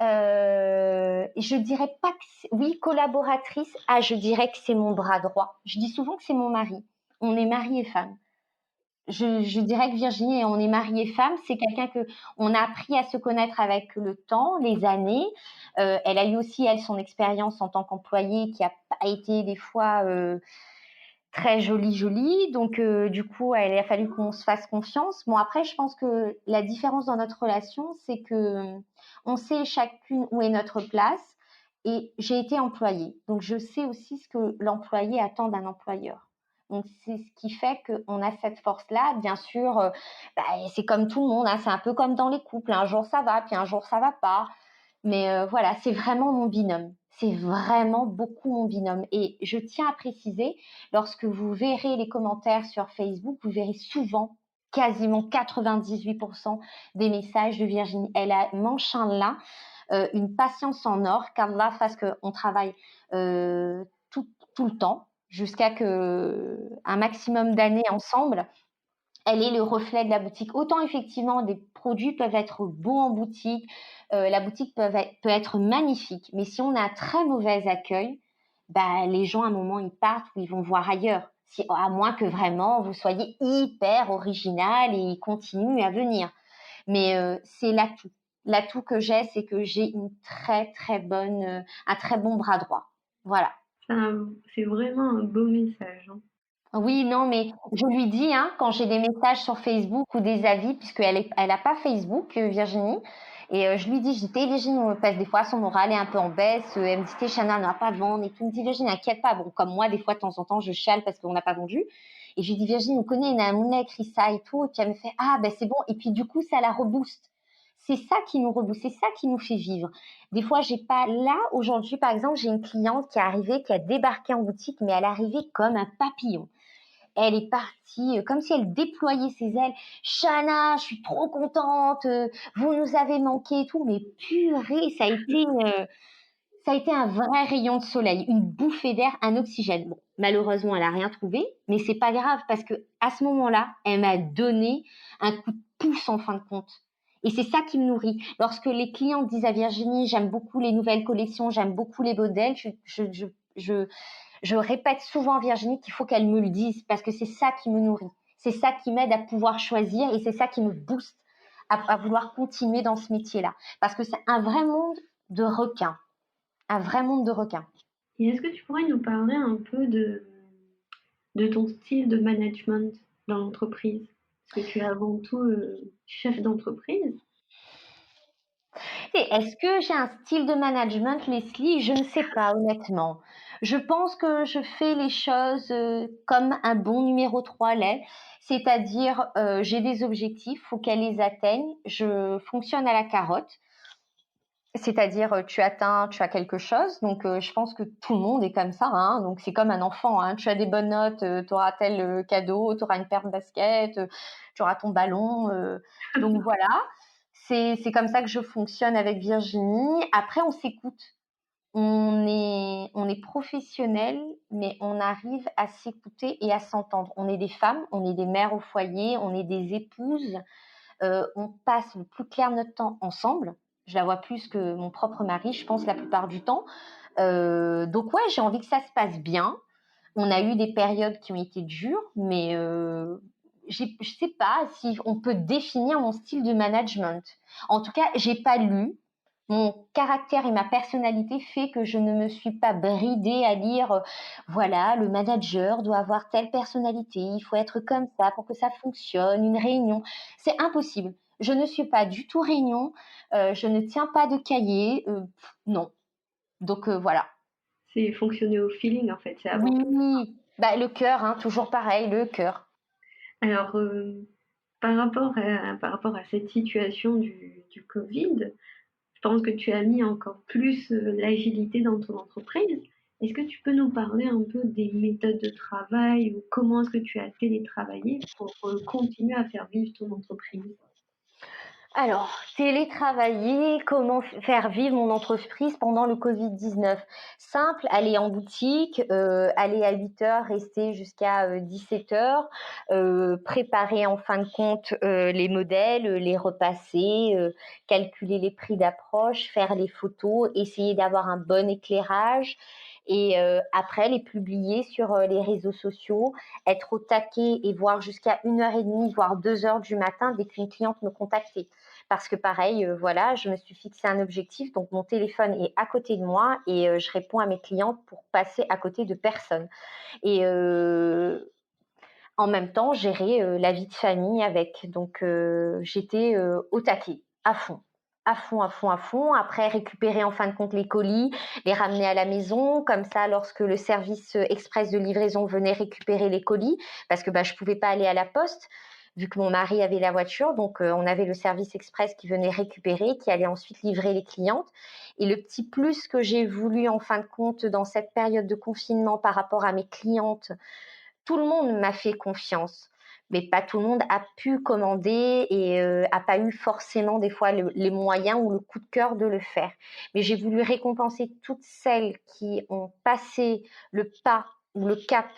Je dirais pas que oui, collaboratrice. Ah, je dirais que c'est mon bras droit. Je dis souvent que c'est mon mari. On est mari et femme. Je dirais que Virginie, on est mari et femme. C'est quelqu'un que on a appris à se connaître avec le temps, les années. Elle a eu aussi elle son expérience en tant qu'employée qui a pas été des fois très jolie. Donc, du coup, il a fallu qu'on se fasse confiance. Bon, après, je pense que la différence dans notre relation, c'est que on sait chacune où est notre place. Et j'ai été employée. Donc, je sais aussi ce que l'employé attend d'un employeur. Donc, c'est ce qui fait qu'on a cette force-là. Bien sûr, c'est comme tout le monde, hein, c'est un peu comme dans les couples. Un jour, ça va, puis un jour, ça va pas. Mais voilà, c'est vraiment mon binôme. C'est vraiment beaucoup mon binôme. Et je tiens à préciser, lorsque vous verrez les commentaires sur Facebook, vous verrez souvent, quasiment 98% des messages de Virginie. Elle a Manchin là, une patience en or, qu'Allah fasse qu'on travaille tout le temps, jusqu'à que un maximum d'années ensemble. Elle est le reflet de la boutique. Autant effectivement, des produits peuvent être beaux en boutique, la boutique peut être magnifique, mais si on a un très mauvais accueil, bah, les gens à un moment ils partent ou ils vont voir ailleurs. À moins que vraiment vous soyez hyper original et ils continuent à venir. Mais c'est l'atout. L'atout que j'ai, c'est que j'ai une très bonne, un très bon bras droit. Voilà. C'est vraiment un beau message, hein. Oui, non, mais je lui dis, hein, quand j'ai des messages sur Facebook ou des avis, elle a pas Facebook, Virginie, et je lui dis, Virginie, on me passe des fois, son moral est un peu en baisse, elle me dit, t'es Chanel, on n'a pas vendu, et tout, me dit, Virginie, inquiète pas, bon, comme moi, des fois, de temps en temps, je chiale parce qu'on n'a pas vendu, et je lui dis, Virginie, on connaît, on a écrit ça et tout, et puis elle me fait, ah, ben c'est bon, et puis du coup, ça la rebooste. C'est ça qui nous rebooste, c'est ça qui nous fait vivre. Des fois, j'ai pas, là, aujourd'hui, par exemple, j'ai une cliente qui est arrivée, qui a débarqué en boutique, mais elle est arrivée comme un papillon. Elle est partie comme si elle déployait ses ailes. Chana, je suis trop contente, vous nous avez manqué et tout. Mais purée, ça a été un vrai rayon de soleil, une bouffée d'air, un oxygène. Bon, malheureusement, elle a rien trouvé, mais c'est pas grave parce que à ce moment-là, elle m'a donné un coup de pouce en fin de compte. Et c'est ça qui me nourrit. Lorsque les clients disent à Virginie, j'aime beaucoup les nouvelles collections, j'aime beaucoup les modèles, je répète souvent à Virginie qu'il faut qu'elle me le dise parce que c'est ça qui me nourrit. C'est ça qui m'aide à pouvoir choisir et c'est ça qui me booste à vouloir continuer dans ce métier-là. Parce que c'est un vrai monde de requins. Un vrai monde de requins. Et est-ce que tu pourrais nous parler un peu de ton style de management dans l'entreprise? Parce que tu es avant tout chef d'entreprise. Et est-ce que j'ai un style de management, Leslie? Je ne sais pas, honnêtement. Je pense que je fais les choses comme un bon numéro 3 l'est, c'est-à-dire j'ai des objectifs, faut qu'elle les atteigne. Je fonctionne à la carotte. C'est-à-dire, tu atteins, tu as quelque chose. Donc, je pense que tout le monde est comme ça, hein. Donc, c'est comme un enfant, hein. Tu as des bonnes notes, tu auras tel cadeau, tu auras une paire de baskets, tu auras ton ballon. Donc, voilà. C'est comme ça que je fonctionne avec Virginie. Après, on s'écoute. On est professionnels, mais on arrive à s'écouter et à s'entendre. On est des femmes, on est des mères au foyer, on est des épouses. On passe le plus clair de notre temps ensemble. Je la vois plus que mon propre mari, je pense, la plupart du temps. Donc ouais, j'ai envie que ça se passe bien. On a eu des périodes qui ont été dures, mais je sais pas si on peut définir mon style de management. En tout cas, j'ai pas lu. Mon caractère et ma personnalité fait que je ne me suis pas bridée à lire, voilà, le manager doit avoir telle personnalité, il faut être comme ça pour que ça fonctionne, une réunion. C'est impossible. Je ne suis pas du tout réunion, je ne tiens pas de cahier, non. Donc voilà. C'est fonctionner au feeling en fait, c'est avant tout. Oui, bah, le cœur, hein, toujours pareil, le cœur. Alors, par rapport à cette situation du Covid, je pense que tu as mis encore plus l'agilité dans ton entreprise. Est-ce que tu peux nous parler un peu des méthodes de travail ou comment est-ce que tu as télétravaillé pour continuer à faire vivre ton entreprise? Alors, télétravailler, comment faire vivre mon entreprise pendant le Covid-19? Simple, aller en boutique, aller à 8 heures, rester jusqu'à 17 heures, préparer en fin de compte les modèles, les repasser, calculer les prix d'approche, faire les photos, essayer d'avoir un bon éclairage et après les publier sur les réseaux sociaux, être au taquet et voir jusqu'à 1h30, voire 2 heures du matin dès qu'une cliente me contactait. Parce que pareil, voilà, je me suis fixé un objectif, donc mon téléphone est à côté de moi et je réponds à mes clientes pour passer à côté de personne. Et en même temps, gérer la vie de famille avec. Donc j'étais au taquet, à fond. À fond, à fond, à fond. Après, récupérer en fin de compte les colis, les ramener à la maison. Comme ça, lorsque le service express de livraison venait récupérer les colis, parce que je ne pouvais pas aller à la poste, vu que mon mari avait la voiture. Donc, on avait le service express qui venait récupérer, qui allait ensuite livrer les clientes. Et le petit plus que j'ai voulu en fin de compte dans cette période de confinement par rapport à mes clientes, tout le monde m'a fait confiance, mais pas tout le monde a pu commander et a pas eu forcément des fois les moyens ou le coup de cœur de le faire. Mais j'ai voulu récompenser toutes celles qui ont passé le pas ou le cap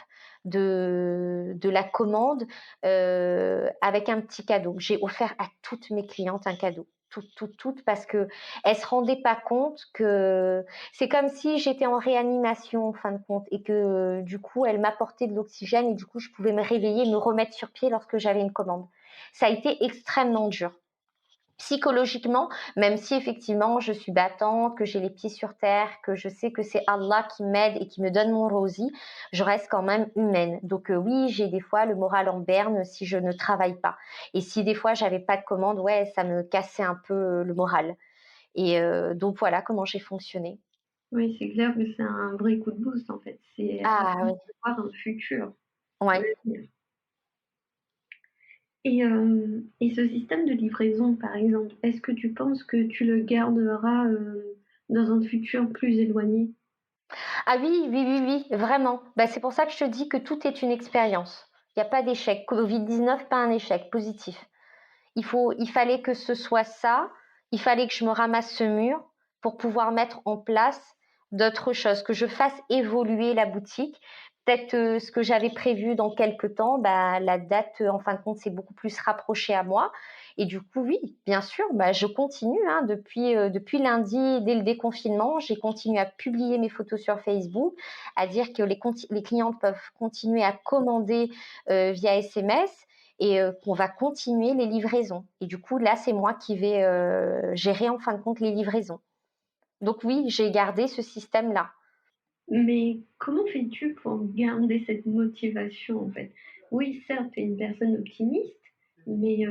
de la commande avec un petit cadeau. J'ai offert à toutes mes clientes un cadeau. Toutes, parce que elles se rendaient pas compte que c'est comme si j'étais en réanimation en fin de compte et que du coup elle m'apportait de l'oxygène et du coup je pouvais me réveiller, me remettre sur pied lorsque j'avais une commande. Ça a été extrêmement dur. Psychologiquement, même si effectivement je suis battante, que j'ai les pieds sur terre, que je sais que c'est Allah qui m'aide et qui me donne mon rosie, je reste quand même humaine. Donc oui, j'ai des fois le moral en berne si je ne travaille pas. Et si des fois j'avais pas de commande, ouais, ça me cassait un peu le moral. Et donc voilà comment j'ai fonctionné. Oui, c'est clair que c'est un vrai coup de boost en fait. C'est Ah oui, avoir un futur, ouais. l'avenir. Et ce système de livraison, par exemple, est-ce que tu penses que tu le garderas dans un futur plus éloigné? Ah oui, oui, oui, oui, vraiment. C'est pour ça que je te dis que tout est une expérience. Il n'y a pas d'échec. Covid-19, pas un échec positif. Il fallait que ce soit ça. Il fallait que je me ramasse ce mur pour pouvoir mettre en place d'autres choses, que je fasse évoluer la boutique. Peut-être ce que j'avais prévu dans quelques temps, la date, en fin de compte, s'est beaucoup plus rapprochée à moi. Et du coup, oui, bien sûr, je continue. Hein, depuis lundi, dès le déconfinement, j'ai continué à publier mes photos sur Facebook, à dire que les clientes peuvent continuer à commander via SMS et qu'on va continuer les livraisons. Et du coup, là, c'est moi qui vais gérer en fin de compte les livraisons. Donc oui, j'ai gardé ce système-là. Mais comment fais-tu pour garder cette motivation en fait? Oui, certes, tu es une personne optimiste, mais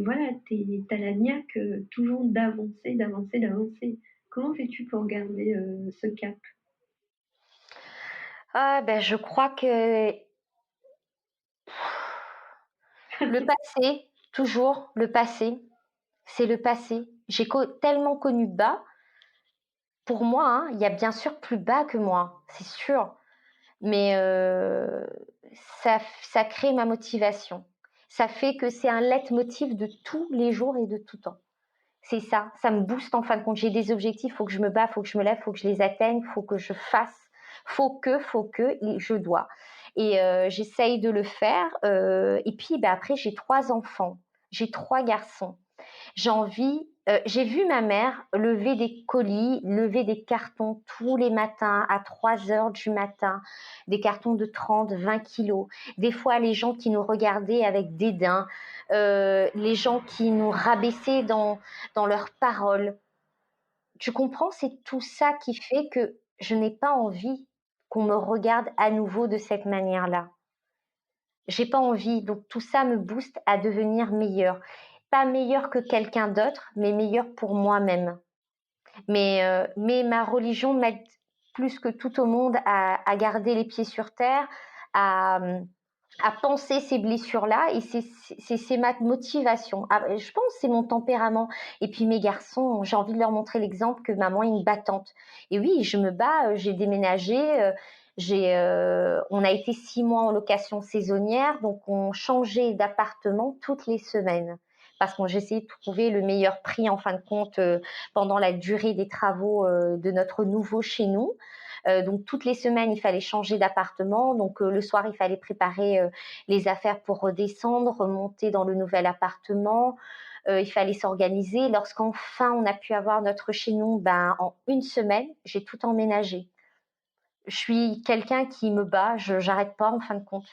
voilà, tu as la niaque toujours d'avancer, d'avancer, d'avancer. Comment fais-tu pour garder ce cap? Ah, je crois que le passé, toujours le passé, c'est le passé. J'ai tellement connu de bas. Pour moi, hein, il y a bien sûr plus bas que moi, c'est sûr. Mais ça crée ma motivation. Ça fait que c'est un leitmotiv de tous les jours et de tout temps. C'est ça, ça me booste en fin de compte. J'ai des objectifs, faut que je me bats, faut que je me lève, faut que je les atteigne, faut que je fasse, faut que, et je dois. Et j'essaye de le faire. Et puis après, j'ai 3 enfants, j'ai 3 garçons. J'ai vu ma mère lever des colis, lever des cartons tous les matins à 3 heures du matin, des cartons de 30, 20 kilos. Des fois, les gens qui nous regardaient avec dédain, les gens qui nous rabaissaient dans leurs paroles. Tu comprends, c'est tout ça qui fait que je n'ai pas envie qu'on me regarde à nouveau de cette manière-là. J'ai pas envie, donc tout ça me booste à devenir meilleure. Pas meilleure que quelqu'un d'autre, mais meilleure pour moi-même. Mais ma religion m'aide plus que tout au monde à garder les pieds sur terre, à, à penser ces blessures-là, et c'est ma motivation. Ah, je pense que c'est mon tempérament. Et puis mes garçons, j'ai envie de leur montrer l'exemple que maman est une battante. Et oui, je me bats, j'ai déménagé, on a été 6 mois en location saisonnière, donc on changeait d'appartement toutes les semaines parce que j'essayais de trouver le meilleur prix en fin de compte pendant la durée des travaux de notre nouveau chez nous. Donc toutes les semaines, il fallait changer d'appartement. Donc le soir, il fallait préparer les affaires pour redescendre, remonter dans le nouvel appartement. Il fallait s'organiser. Lorsqu'enfin on a pu avoir notre chez nous, en une semaine, j'ai tout emménagé. Je suis quelqu'un qui me bat, j'arrête pas en fin de compte.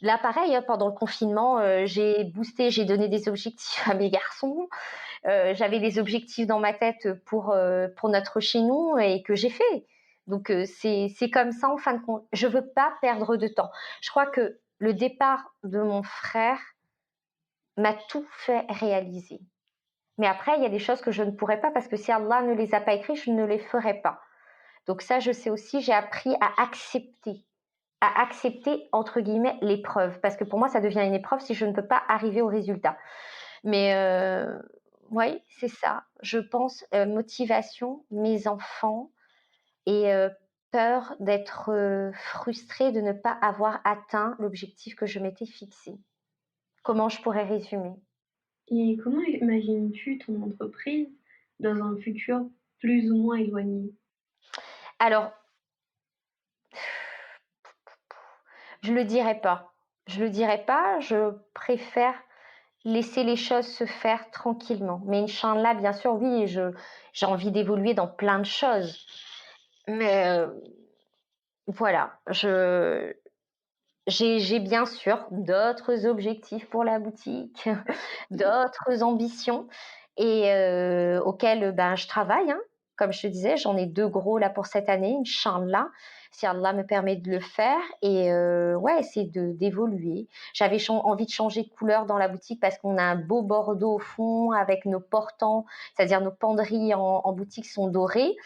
Là, pareil, pendant le confinement, j'ai boosté, j'ai donné des objectifs à mes garçons. J'avais des objectifs dans ma tête pour notre chez nous et que j'ai fait. Donc, c'est comme ça en fin de compte. Je veux pas perdre de temps. Je crois que le départ de mon frère m'a tout fait réaliser. Mais après, il y a des choses que je ne pourrais pas parce que si Allah ne les a pas écrites, je ne les ferai pas. Donc ça, je sais aussi, j'ai appris à accepter entre guillemets l'épreuve, parce que pour moi, ça devient une épreuve si je ne peux pas arriver au résultat. Mais oui, c'est ça. Je pense motivation, mes enfants et peur d'être frustrée de ne pas avoir atteint l'objectif que je m'étais fixé. Comment je pourrais résumer? Et comment imagines-tu ton entreprise dans un futur plus ou moins éloigné? Alors, je le dirai pas. Je le dirai pas. Je préfère laisser les choses se faire tranquillement. Mais Inch'Allah, bien sûr, oui, j'ai envie d'évoluer dans plein de choses. Mais voilà, j'ai bien sûr d'autres objectifs pour la boutique, d'autres ambitions et auxquelles je travaille. Hein. Comme je te disais, j'en ai 2 gros là pour cette année, Inch'Allah, si Allah me permet de le faire. Et ouais, c'est d'évoluer. J'avais envie de changer de couleur dans la boutique parce qu'on a un beau bordeaux au fond avec nos portants, c'est-à-dire nos penderies en boutique sont dorées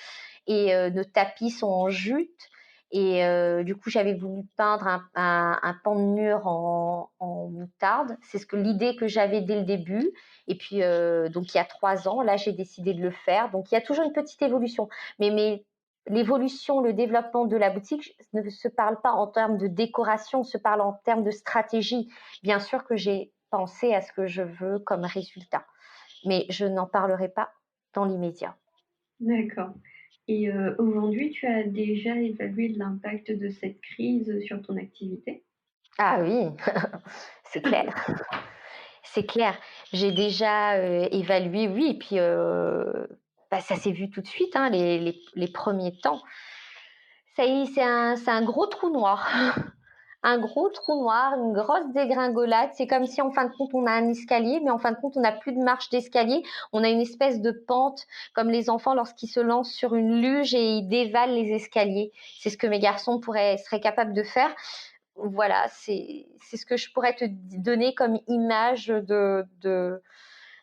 et nos tapis sont en jute. Et du coup, j'avais voulu peindre un pan de mur en moutarde. C'est l'idée que j'avais dès le début. Et puis, donc, il y a 3 ans, là, j'ai décidé de le faire. Donc, il y a toujours une petite évolution. Mais l'évolution, le développement de la boutique ne se parle pas en termes de décoration, se parle en termes de stratégie. Bien sûr que j'ai pensé à ce que je veux comme résultat. Mais je n'en parlerai pas dans l'immédiat. D'accord. Et aujourd'hui, tu as déjà évalué l'impact de cette crise sur ton activité? Ah oui, c'est clair. C'est clair. J'ai déjà évalué, oui, et puis ça s'est vu tout de suite, hein, les premiers temps. Ça y est, c'est un gros trou noir. Un gros trou noir, une grosse dégringolade. C'est comme si en fin de compte on a un escalier, mais en fin de compte on n'a plus de marche d'escalier. On a une espèce de pente, comme les enfants lorsqu'ils se lancent sur une luge et ils dévalent les escaliers. C'est ce que mes garçons seraient capables de faire. Voilà, c'est ce que je pourrais te donner comme image de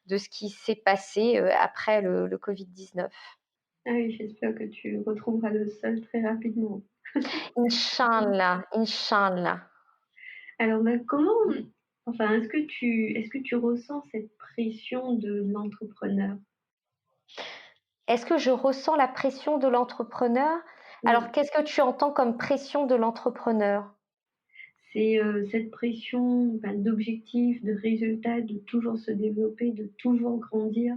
ce qui s'est passé après le Covid-19. Ah oui, j'espère que tu retrouveras le sol très rapidement. Inch'Allah, Inch'Allah. Alors, est-ce que tu ressens cette pression de l'entrepreneur? Est-ce que je ressens la pression de l'entrepreneur? Oui, Alors, qu'est-ce que tu entends comme pression de l'entrepreneur? c'est cette pression d'objectifs, de résultats, de toujours se développer, de toujours grandir,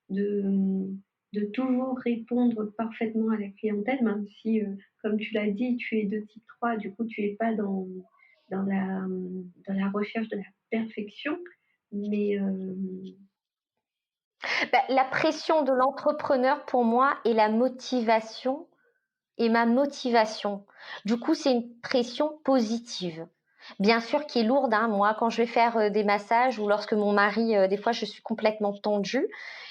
de, de toujours répondre parfaitement à la clientèle, même si, comme tu l'as dit, tu es de type 3, du coup, tu n'es pas dans la recherche de la perfection, mais La pression de l'entrepreneur, pour moi, est la motivation et ma motivation. Du coup, c'est une pression positive. Bien sûr qui est lourde, hein. Moi, quand je vais faire des massages ou lorsque mon mari, des fois, je suis complètement tendue,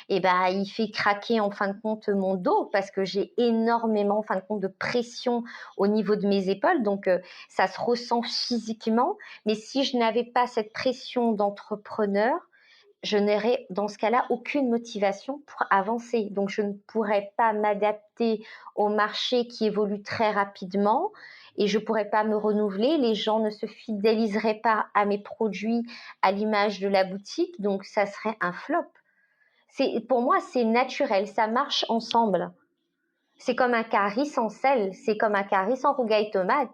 et il fait craquer en fin de compte mon dos parce que j'ai énormément, en fin de compte, de pression au niveau de mes épaules. Donc, ça se ressent physiquement. Mais si je n'avais pas cette pression d'entrepreneur, je n'aurais dans ce cas-là aucune motivation pour avancer. Donc, je ne pourrais pas m'adapter au marché qui évolue très rapidement et je ne pourrais pas me renouveler. Les gens ne se fidéliseraient pas à mes produits à l'image de la boutique, donc ça serait un flop. Pour moi, c'est naturel, ça marche ensemble. C'est comme un curry sans sel, c'est comme un curry sans rougail tomate.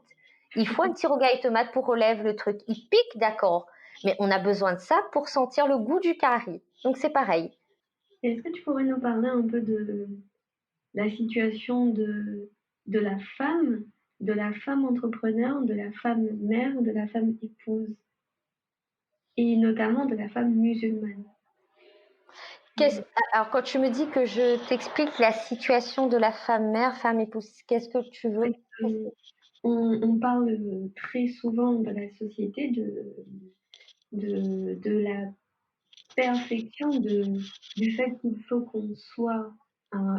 Il faut un petit rougail tomate pour relève le truc. Il pique, d'accord, Mais on a besoin de ça pour sentir le goût du curry. Donc c'est pareil. Est-ce que tu pourrais nous parler un peu de la situation de de la femme entrepreneur, de la femme mère, de la femme épouse, et notamment de la femme musulmane? Alors quand tu me dis que je t'explique la situation de la femme mère, femme épouse, qu'est-ce que tu veux? On parle très souvent dans la société de la perfection du fait qu'il faut qu'on soit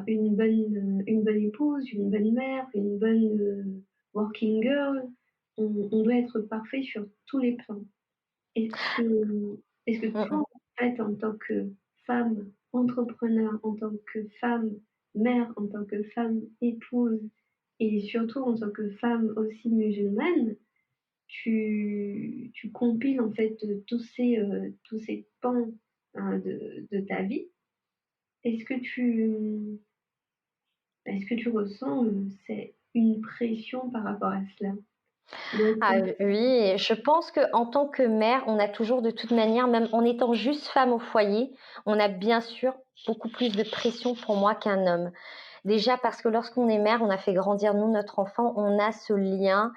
une bonne épouse, une bonne mère, une bonne working girl. On doit être parfait sur tous les plans. Est-ce que toi, en fait, en tant que femme entrepreneur, en tant que femme mère, en tant que femme épouse, et surtout en tant que femme aussi musulmane, tu compiles en fait tous ces pans hein, de ta vie. Est-ce que est-ce que tu ressens c'est une pression par rapport à cela? Ah oui, je pense qu'en tant que mère, on a toujours de toute manière, même en étant juste femme au foyer, on a bien sûr beaucoup plus de pression pour moi qu'un homme. Déjà parce que lorsqu'on est mère, on a fait grandir nous, notre enfant, on a ce lien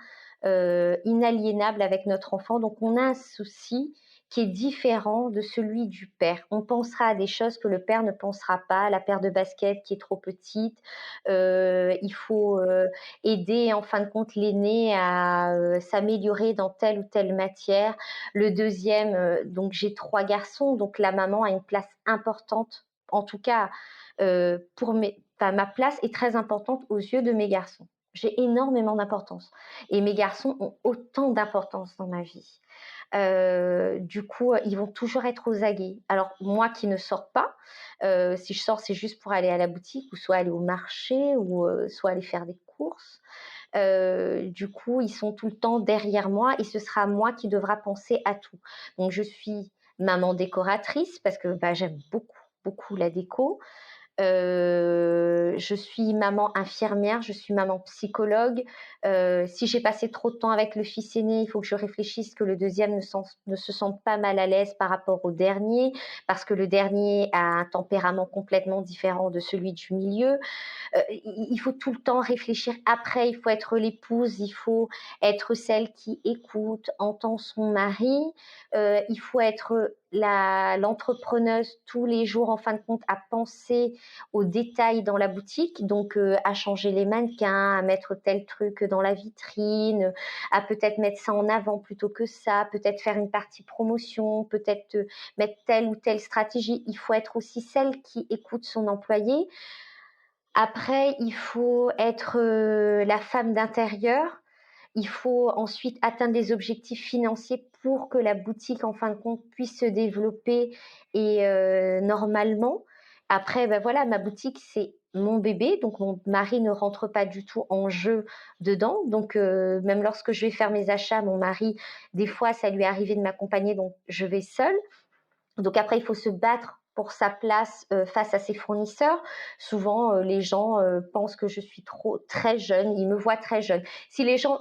inaliénable avec notre enfant, donc on a un souci qui est différent de celui du père. On pensera à des choses que le père ne pensera pas, la paire de baskets qui est trop petite, il faut aider en fin de compte l'aîné à s'améliorer dans telle ou telle matière. Le deuxième, donc j'ai 3 garçons, donc la maman a une place importante, en tout cas ma place est très importante aux yeux de mes garçons. J'ai énormément d'importance et mes garçons ont autant d'importance dans ma vie. Du coup, ils vont toujours être aux aguets. Alors moi qui ne sors pas, si je sors, c'est juste pour aller à la boutique ou soit aller au marché ou soit aller faire des courses. Du coup, ils sont tout le temps derrière moi et ce sera moi qui devra penser à tout. Donc je suis maman décoratrice parce que j'aime beaucoup la déco. Je suis maman infirmière, je suis maman psychologue. Si j'ai passé trop de temps avec le fils aîné, il faut que je réfléchisse que le deuxième ne se sente pas mal à l'aise par rapport au dernier, parce que le dernier a un tempérament complètement différent de celui du milieu. Il faut tout le temps réfléchir. Après, il faut être l'épouse, il faut être celle qui écoute, entend son mari. Il faut être l'entrepreneuse tous les jours, en fin de compte, à penser aux détails dans la boutique, donc à changer les mannequins, à mettre tel truc dans la vitrine, à peut-être mettre ça en avant plutôt que ça, peut-être faire une partie promotion, peut-être mettre telle ou telle stratégie. Il faut être aussi celle qui écoute son employé. Après, il faut être la femme d'intérieur. Il faut ensuite atteindre des objectifs financiers pour que la boutique, en fin de compte, puisse se développer et normalement. Après, voilà, ma boutique, c'est mon bébé, donc mon mari ne rentre pas du tout en jeu dedans. Donc, même lorsque je vais faire mes achats, mon mari, des fois, ça lui est arrivé de m'accompagner, donc je vais seule. Donc après, il faut se battre pour sa place face à ses fournisseurs. Souvent, les gens pensent que je suis très jeune, ils me voient très jeune. Si les gens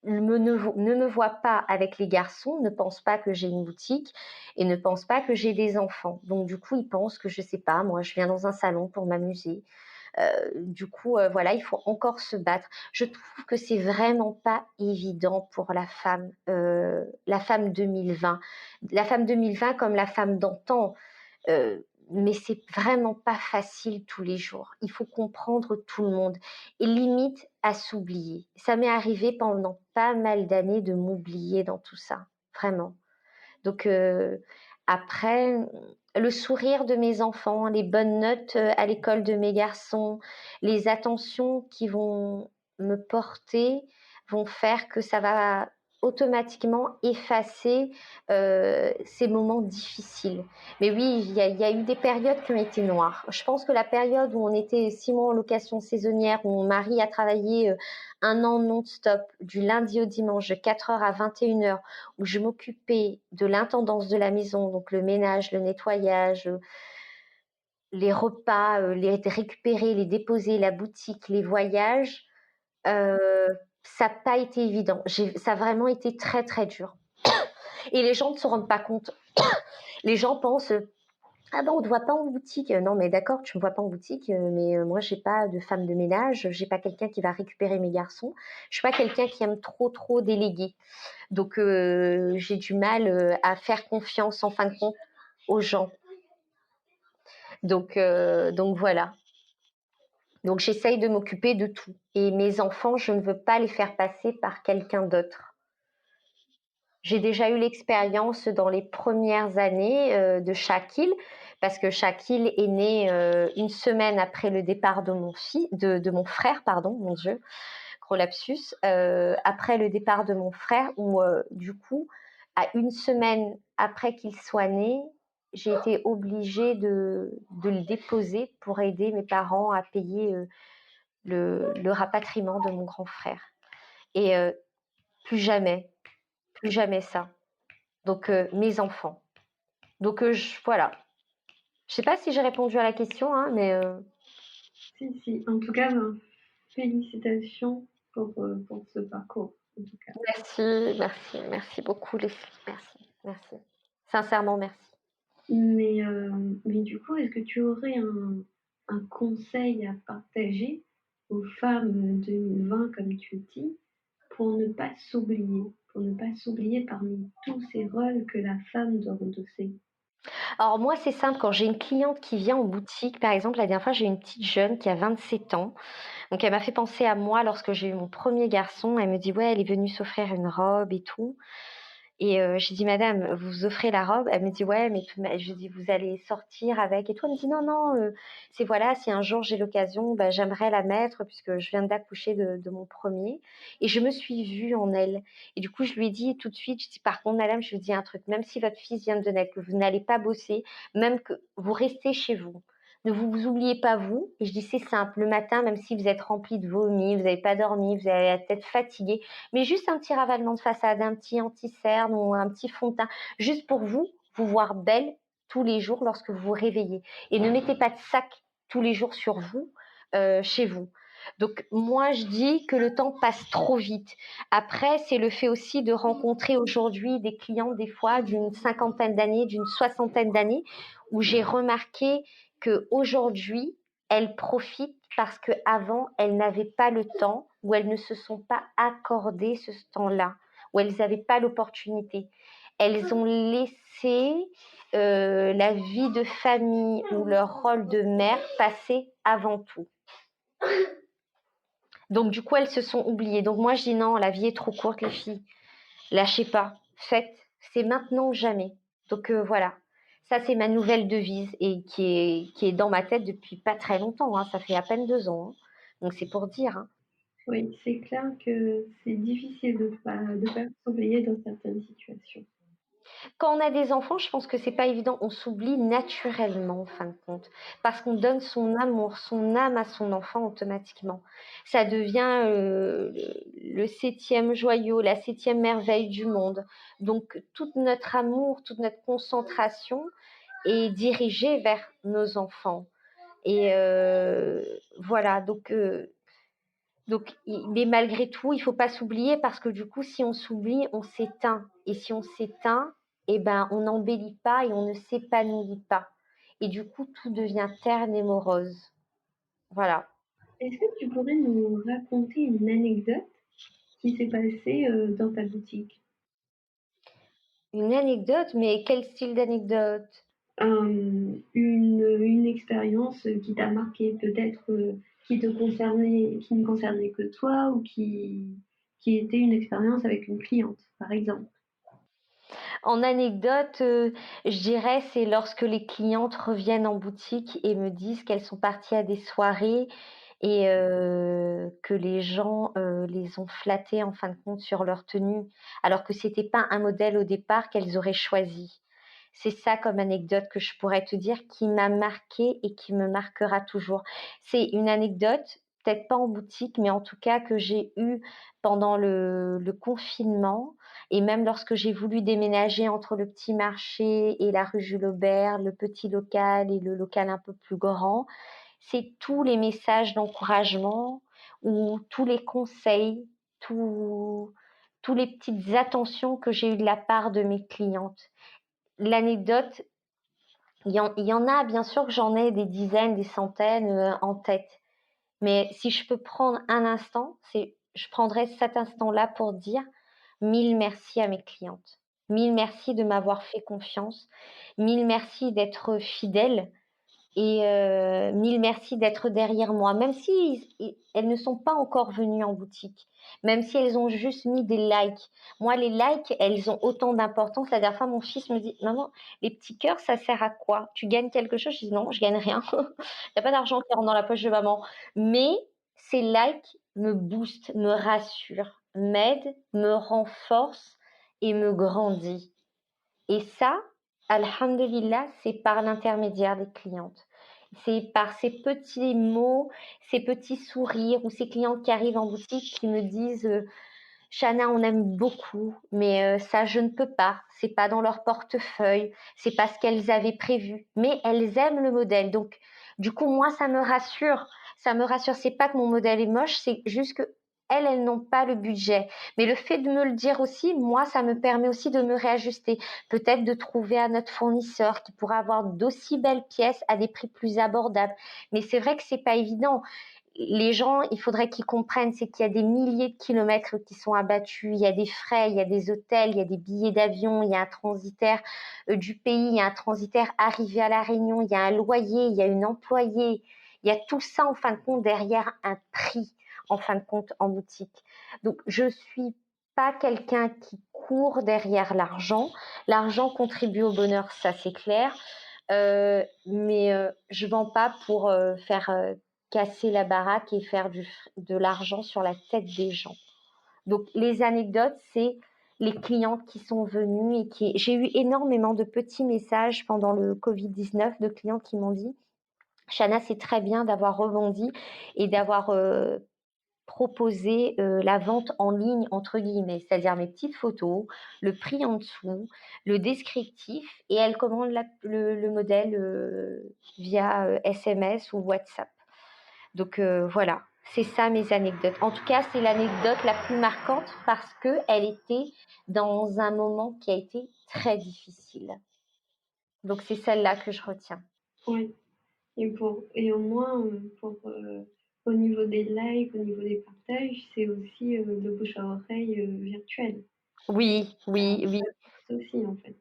ne me voient pas avec les garçons, ne pensent pas que j'ai une boutique et ne pensent pas que j'ai des enfants. Donc du coup, ils pensent que je sais pas, moi, je viens dans un salon pour m'amuser. Du coup, voilà, il faut encore se battre. Je trouve que c'est vraiment pas évident pour la femme 2020. La femme 2020 comme la femme d'antan, mais c'est vraiment pas facile tous les jours. Il faut comprendre tout le monde et limite à s'oublier. Ça m'est arrivé pendant pas mal d'années de m'oublier dans tout ça, vraiment. Donc après, le sourire de mes enfants, les bonnes notes à l'école de mes garçons, les attentions qui vont me porter vont faire que ça va automatiquement effacer ces moments difficiles. Mais oui, il y a eu des périodes qui ont été noires. Je pense que la période où on était 6 mois en location saisonnière, où mon mari a travaillé 1 an non-stop, du lundi au dimanche, de 4h à 21h, où je m'occupais de l'intendance de la maison, donc le ménage, le nettoyage, les repas, les récupérer, les déposer, la boutique, les voyages, ça n'a pas été évident. Ça a vraiment été très, très dur. Et les gens ne se rendent pas compte. Les gens pensent ah ben on ne te voit pas en boutique. Non mais d'accord, tu me vois pas en boutique, mais moi j'ai pas de femme de ménage, j'ai pas quelqu'un qui va récupérer mes garçons. Je suis pas quelqu'un qui aime trop déléguer. Donc j'ai du mal à faire confiance en fin de compte aux gens. Donc voilà. Donc j'essaye de m'occuper de tout. Et mes enfants, je ne veux pas les faire passer par quelqu'un d'autre. J'ai déjà eu l'expérience dans les premières années de Shakil, parce que Shakil est né une semaine après le départ de de mon frère, pardon, mon Dieu, gros lapsus, après le départ de mon frère, où du coup, à une semaine après qu'il soit né, j'ai été obligée de le déposer pour aider mes parents à payer le rapatriement de mon grand frère. Et plus jamais, plus jamais ça. Donc mes enfants. Donc voilà. Je sais pas si j'ai répondu à la question, hein, mais Si. En tout cas, félicitations pour ce parcours. En tout cas. merci beaucoup Leslie, merci. Sincèrement, merci. Mais du coup, est-ce que tu aurais un conseil à partager aux femmes 2020, comme tu le dis, pour ne pas s'oublier parmi tous ces rôles que la femme doit endosser? Alors moi, c'est simple, quand j'ai une cliente qui vient en boutique, par exemple, la dernière fois, j'ai une petite jeune qui a 27 ans. Donc elle m'a fait penser à moi lorsque j'ai eu mon premier garçon. Elle me dit, ouais, elle est venue s'offrir une robe et tout. Et j'ai dit, madame, vous offrez la robe? Elle me dit, ouais, mais je dis, vous allez sortir avec et tout. Elle me dit, non, non, c'est voilà, si un jour j'ai l'occasion, bah, j'aimerais la mettre puisque je viens d'accoucher de mon premier. Et je me suis vue en elle. Et du coup, je lui ai dit tout de suite, je dis, par contre, madame, je vous dis un truc, même si votre fils vient de naître, que vous n'allez pas bosser, même que vous restez chez vous. Ne vous oubliez pas vous. Et je dis, c'est simple, le matin, même si vous êtes rempli de vomi, vous n'avez pas dormi, vous avez la tête fatiguée, mais juste un petit ravalement de façade, un petit anti-cerne ou un petit fond de teint, juste pour vous voir belle tous les jours lorsque vous vous réveillez. Et ne mettez pas de sac tous les jours sur vous, chez vous. Donc moi, je dis que le temps passe trop vite. Après, c'est le fait aussi de rencontrer aujourd'hui des clients, des fois, d'une cinquantaine d'années, d'une soixantaine d'années, où j'ai remarqué qu'aujourd'hui, elles profitent parce qu'avant, elles n'avaient pas le temps, ou elles ne se sont pas accordé ce temps-là, où elles n'avaient pas l'opportunité. Elles ont laissé la vie de famille ou leur rôle de mère passer avant tout. Donc du coup, elles se sont oubliées. Donc moi, je dis non, la vie est trop courte, les filles. Lâchez pas, faites. C'est maintenant ou jamais. Donc voilà. Ça, c'est ma nouvelle devise et qui est dans ma tête depuis pas très longtemps. Hein. Ça fait à peine 2 ans. Hein. Donc c'est pour dire. Hein. Oui, c'est clair que c'est difficile de pas s'oublier dans certaines situations. Quand on a des enfants, je pense que c'est pas évident. On s'oublie naturellement, en fin de compte, parce qu'on donne son amour, son âme à son enfant automatiquement. Ça devient le septième joyau, la septième merveille du monde. Donc, tout notre amour, toute notre concentration est dirigée vers nos enfants. Et voilà, mais malgré tout, il faut pas s'oublier parce que du coup, si on s'oublie, on s'éteint. Et si on s'éteint, eh ben, on n'embellit pas et on ne s'épanouit pas. Et du coup, tout devient terne et morose. Voilà. Est-ce que tu pourrais nous raconter une anecdote qui s'est passée dans ta boutique? Une anecdote, mais quel style d'anecdote? Une expérience qui t'a marqué, peut-être qui ne concernait que toi ou qui était une expérience avec une cliente, par exemple. En anecdote, je dirais, c'est lorsque les clientes reviennent en boutique et me disent qu'elles sont parties à des soirées et que les gens les ont flattées en fin de compte sur leur tenue, alors que c'était pas un modèle au départ qu'elles auraient choisi. C'est ça comme anecdote que je pourrais te dire qui m'a marquée et qui me marquera toujours. C'est une anecdote, peut-être pas en boutique, mais en tout cas que j'ai eue pendant le confinement et même lorsque j'ai voulu déménager entre le petit marché et la rue Jules Aubert, le petit local et le local un peu plus grand, c'est tous les messages d'encouragement ou tous les conseils, tout, toutes les petites attentions que j'ai eues de la part de mes clientes. L'anecdote, il y en a, bien sûr que j'en ai des dizaines, des centaines en tête. Mais si je peux prendre un instant, je prendrai cet instant-là pour dire 1000 merci à mes clientes. 1000 merci de m'avoir fait confiance. 1000 merci d'être fidèle. Et 1000 merci d'être derrière moi, même si elles ne sont pas encore venues en boutique, même si elles ont juste mis des likes. Moi, les likes, elles ont autant d'importance. La dernière fois, mon fils me dit, maman, les petits cœurs, ça sert à quoi? Tu gagnes quelque chose? Je dis non, je gagne rien. Il n'y a pas d'argent qui rentre dans la poche de maman. Mais ces likes me boostent, me rassurent, m'aident, me renforcent et me grandit. Et ça, alhamdulillah, c'est par l'intermédiaire des clientes. C'est par ces petits mots, ces petits sourires ou ces clientes qui arrivent en boutique qui me disent Chana, on aime beaucoup, mais ça, je ne peux pas. C'est pas dans leur portefeuille, c'est pas ce qu'elles avaient prévu. Mais elles aiment le modèle. Donc, du coup, moi, ça me rassure. Ça me rassure. C'est pas que mon modèle est moche, c'est juste que elles n'ont pas le budget. Mais le fait de me le dire aussi, moi, ça me permet aussi de me réajuster. Peut-être de trouver un autre fournisseur qui pourra avoir d'aussi belles pièces à des prix plus abordables. Mais c'est vrai que c'est pas évident. Les gens, il faudrait qu'ils comprennent, c'est qu'il y a des milliers de kilomètres qui sont abattus, il y a des frais, il y a des hôtels, il y a des billets d'avion, il y a un transitaire du pays, il y a un transitaire arrivé à La Réunion, il y a un loyer, il y a une employée, il y a tout ça en fin de compte derrière un prix, en fin de compte en boutique. Donc je suis pas quelqu'un qui court derrière l'argent. L'argent contribue au bonheur, ça c'est clair. Mais je vends pas pour faire casser la baraque et faire de l'argent sur la tête des gens. Donc les anecdotes, c'est les clientes qui sont venues et j'ai eu énormément de petits messages pendant le Covid-19 de clients qui m'ont dit Chana, c'est très bien d'avoir rebondi et d'avoir proposer la vente en ligne, entre guillemets, c'est-à-dire mes petites photos, le prix en dessous, le descriptif, et elle commande le modèle via SMS ou WhatsApp. Donc voilà, c'est ça mes anecdotes. En tout cas, c'est l'anecdote la plus marquante parce qu'elle était dans un moment qui a été très difficile. Donc c'est celle-là que je retiens. Oui. Et au moins, au niveau des likes, au niveau des partages, c'est aussi le bouche à oreille virtuel. Oui, oui, oui. C'est aussi, en fait.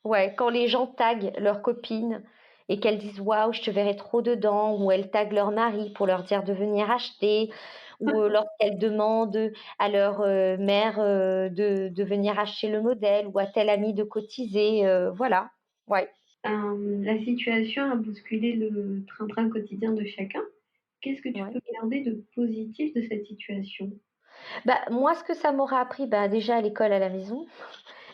Ouais, quand les gens taguent leurs copines et qu'elles disent waouh, je te verrai trop dedans, ou elles taguent leur mari pour leur dire de venir acheter, ou lorsqu'elles demandent à leur mère de venir acheter le modèle, ou à tel ami de cotiser, voilà. Ouais. La situation a bousculé le train-train quotidien de chacun. Qu'est-ce que tu Ouais. peux garder de positif de cette situation? Bah, moi, ce que ça m'aura appris, bah, déjà à l'école, à la maison.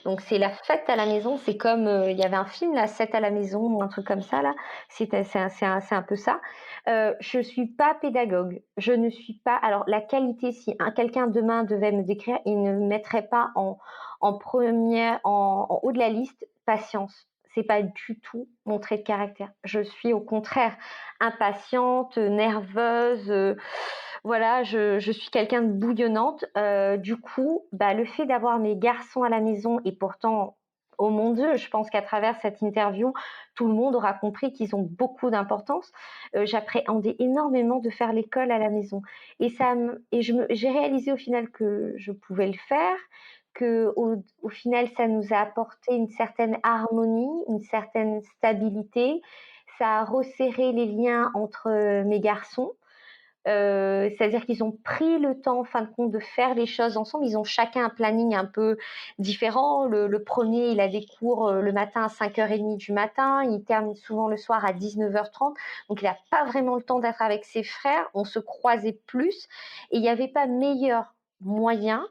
Donc c'est la fête à la maison, c'est comme il y avait un film là, 7 à la maison ou un truc comme ça là. C'est un peu ça. Je suis pas pédagogue. Je ne suis pas. Alors la qualité, si quelqu'un demain devait me décrire, il ne me mettrait pas en première, en haut de la liste, patience. C'est pas du tout mon trait de caractère. Je suis au contraire impatiente, nerveuse. Voilà, je suis quelqu'un de bouillonnante. Du coup, bah, le fait d'avoir mes garçons à la maison et pourtant, oh mon Dieu, je pense qu'à travers cette interview, tout le monde aura compris qu'ils ont beaucoup d'importance. J'appréhendais énormément de faire l'école à la maison. Et j'ai réalisé au final que je pouvais le faire, que au final, ça nous a apporté une certaine harmonie, une certaine stabilité. Ça a resserré les liens entre mes garçons. C'est-à-dire qu'ils ont pris le temps, en fin de compte, de faire les choses ensemble. Ils ont chacun un planning un peu différent. Le premier, il a des cours le matin à 5h30 du matin. Il termine souvent le soir à 19h30. Donc, il n'a pas vraiment le temps d'être avec ses frères. On se croisait plus. Et il n'y avait pas meilleur moyen,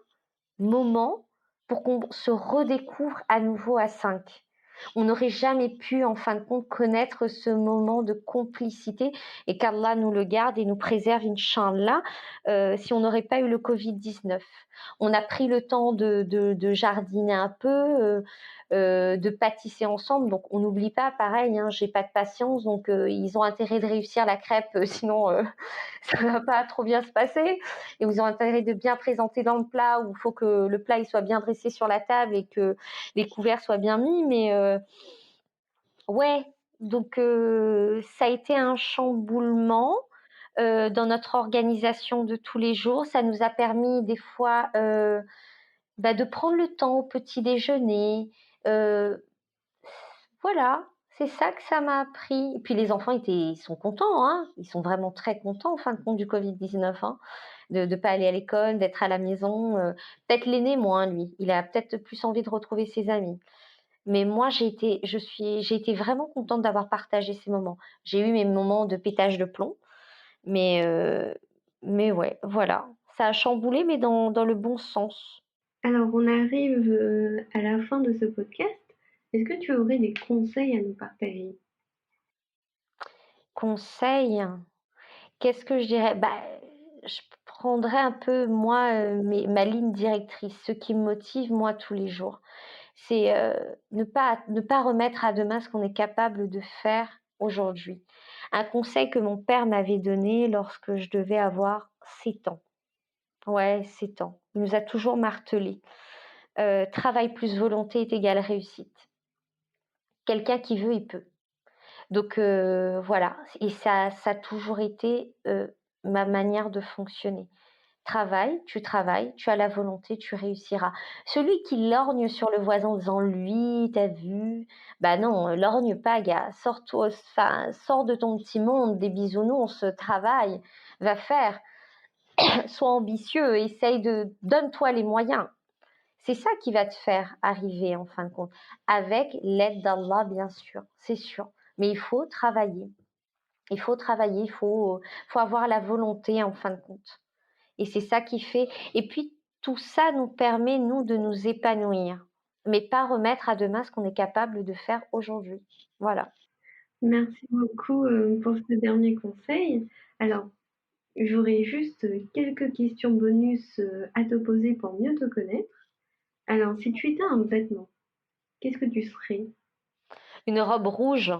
moment, pour qu'on se redécouvre à nouveau à 5. On n'aurait jamais pu, en fin de compte, connaître ce moment de complicité et qu'Allah nous le garde et nous préserve, Inch'Allah, si on n'aurait pas eu le Covid-19. On a pris le temps de jardiner un peu, de pâtisser ensemble. Donc, on n'oublie pas, pareil, hein, j'ai pas de patience, donc ils ont intérêt de réussir la crêpe, sinon ça va pas trop bien se passer. Et ils ont intérêt de bien présenter dans le plat, où il faut que le plat il soit bien dressé sur la table et que les couverts soient bien mis. Mais ouais, donc ça a été un chamboulement dans notre organisation de tous les jours. Ça nous a permis des fois de prendre le temps au petit déjeuner. Euh, voilà, c'est ça que ça m'a appris. Et puis les enfants ils sont contents, hein. Ils sont vraiment très contents en fin de compte du Covid-19, hein, de ne pas aller à l'école, d'être à la maison. Peut-être l'aîné moins, lui. Il a peut-être plus envie de retrouver ses amis. Mais moi, j'ai été vraiment contente d'avoir partagé ces moments. J'ai eu mes moments de pétage de plomb, mais, euh, mais ouais, voilà. Ça a chamboulé, mais dans le bon sens. Alors, on arrive à la fin de ce podcast. Est-ce que tu aurais des conseils à nous partager? Conseil, qu'est-ce que je dirais? Je prendrais un peu, moi, ma ligne directrice, ce qui me motive, moi, tous les jours. C'est ne pas remettre à demain ce qu'on est capable de faire aujourd'hui. Un conseil que mon père m'avait donné lorsque je devais avoir 7 ans. Ouais, 7 ans. Il nous a toujours martelé. Travail plus volonté est égal réussite. Quelqu'un qui veut, il peut. Donc voilà, et ça a toujours été ma manière de fonctionner. Travailles, tu as la volonté, tu réussiras. Celui qui lorgne sur le voisin en disant lui, t'as vu? Bah non, lorgne pas, gars. Sors-toi, enfin, sors de ton petit monde des bisounours, travaille, va faire, sois ambitieux, donne-toi les moyens. C'est ça qui va te faire arriver en fin de compte, avec l'aide d'Allah, bien sûr, c'est sûr. Mais il faut travailler. Il faut travailler, faut avoir la volonté en fin de compte. Et c'est ça qui fait. Et puis, tout ça nous permet, nous, de nous épanouir, mais pas remettre à demain ce qu'on est capable de faire aujourd'hui. Voilà. Merci beaucoup pour ce dernier conseil. Alors, j'aurais juste quelques questions bonus à te poser pour mieux te connaître. Alors, si tu étais un vêtement, qu'est-ce que tu serais? Une robe rouge.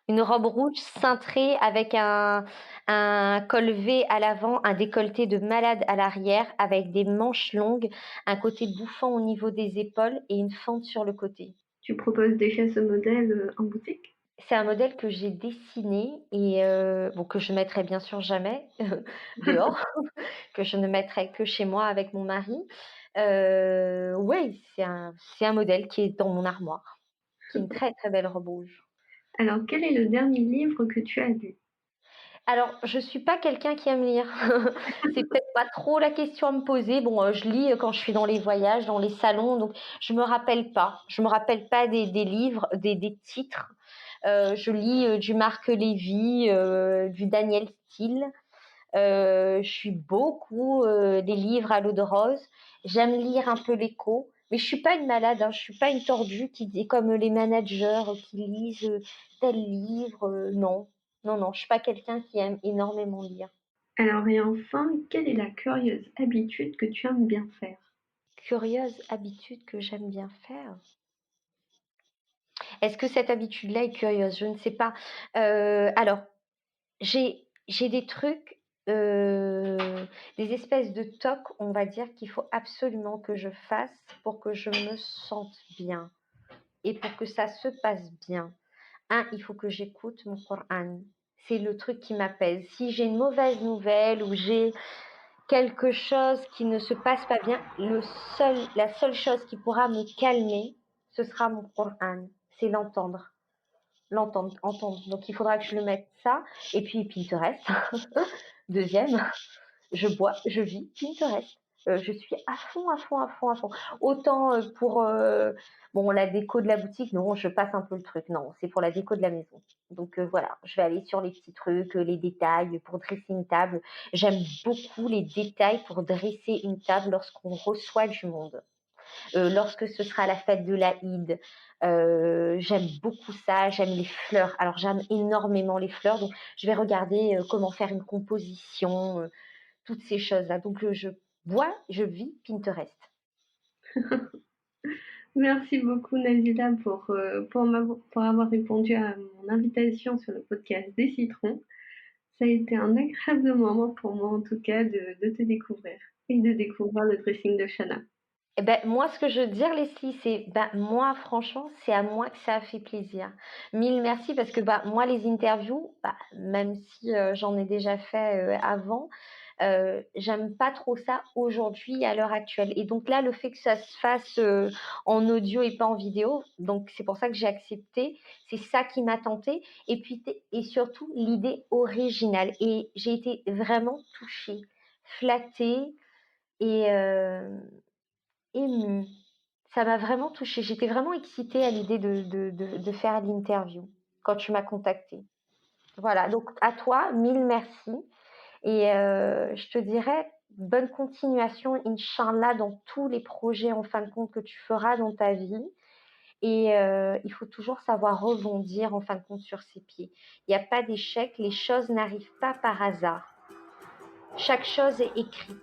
Une robe rouge cintrée avec un col V à l'avant, un décolleté de malade à l'arrière, avec des manches longues, un côté bouffant au niveau des épaules et une fente sur le côté. Tu proposes déjà ce modèle en boutique? C'est un modèle que j'ai dessiné et bon, que je mettrai bien sûr jamais dehors, que je ne mettrai que chez moi avec mon mari. Ouais, c'est un modèle qui est dans mon armoire, qui est une très, très belle robe rouge. Alors, quel est le dernier livre que tu as lu? Alors, je suis pas quelqu'un qui aime lire. C'est peut-être pas trop la question à me poser. Bon, je lis quand je suis dans les voyages, dans les salons, donc je me rappelle pas. Je me rappelle pas des livres, des titres. Je lis du Marc Lévy, du Daniel Steele. Je suis beaucoup des livres à l'eau de rose. J'aime lire un peu l'écho, mais je suis pas une malade, hein. Je suis pas une tordue qui dit comme les managers qui lisent tel livre. Non, non, non, je suis pas quelqu'un qui aime énormément lire. Alors, et enfin, quelle est la curieuse habitude que tu aimes bien faire? Curieuse habitude que j'aime bien faire. Est-ce que cette habitude-là est curieuse? Je ne sais pas. Alors, j'ai des trucs, des espèces de tocs, on va dire, qu'il faut absolument que je fasse pour que je me sente bien et pour que ça se passe bien. Il faut que j'écoute mon Coran. C'est le truc qui m'apaise. Si j'ai une mauvaise nouvelle ou j'ai quelque chose qui ne se passe pas bien, la seule chose qui pourra me calmer, ce sera mon Coran. C'est entendre. Donc il faudra que je le mette ça. Et puis Pinterest. Deuxième, je bois, je vis, Pinterest. Je suis à fond, à fond, à fond, à fond. Autant pour bon, la déco de la boutique, non, je passe un peu le truc. Non, c'est pour la déco de la maison. Donc voilà, je vais aller sur les petits trucs, les détails pour dresser une table. J'aime beaucoup les détails pour dresser une table lorsqu'on reçoit du monde. lorsque ce sera la fête de l'Aïd. J'aime beaucoup ça, j'aime les fleurs. Alors j'aime énormément les fleurs, donc je vais regarder comment faire une composition, toutes ces choses-là. Donc je vis Pinterest. Merci beaucoup Nazila pour avoir répondu à mon invitation sur le podcast des citrons. Ça a été un agréable moment pour moi en tout cas de te découvrir et de découvrir le dressing de Shana. Eh ben, moi, ce que je veux dire, Leslie, c'est, moi, franchement, c'est à moi que ça a fait plaisir. Mille merci parce que, moi, les interviews, même si j'en ai déjà fait avant, j'aime pas trop ça aujourd'hui, à l'heure actuelle. Et donc là, le fait que ça se fasse en audio et pas en vidéo, donc c'est pour ça que j'ai accepté. C'est ça qui m'a tentée. Et puis, et surtout, l'idée originale. Et j'ai été vraiment touchée, flattée et émue. Ça m'a vraiment touchée. J'étais vraiment excitée à l'idée de faire l'interview quand tu m'as contactée. Voilà, donc à toi, mille merci. Et je te dirais bonne continuation, Inch'Allah, dans tous les projets en fin de compte que tu feras dans ta vie. Et il faut toujours savoir rebondir en fin de compte sur ses pieds. Il n'y a pas d'échec, les choses n'arrivent pas par hasard. Chaque chose est écrite.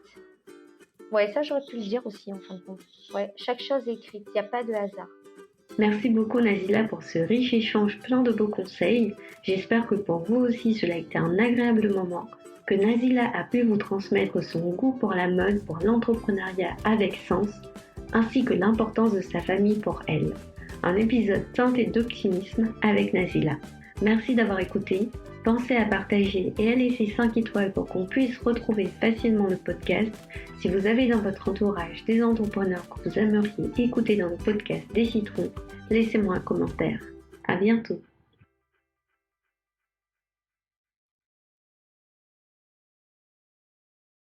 Ouais, ça j'aurais pu le dire aussi en fin de compte. Ouais, chaque chose est écrite, il n'y a pas de hasard. Merci beaucoup Nazila pour ce riche échange plein de beaux conseils. J'espère que pour vous aussi cela a été un agréable moment, que Nazila a pu vous transmettre son goût pour la mode, pour l'entrepreneuriat avec sens, ainsi que l'importance de sa famille pour elle. Un épisode teinté d'optimisme avec Nazila. Merci d'avoir écouté. Pensez à partager et à laisser 5 étoiles pour qu'on puisse retrouver facilement le podcast. Si vous avez dans votre entourage des entrepreneurs que vous aimeriez écouter dans le podcast des citrons, laissez-moi un commentaire. À bientôt.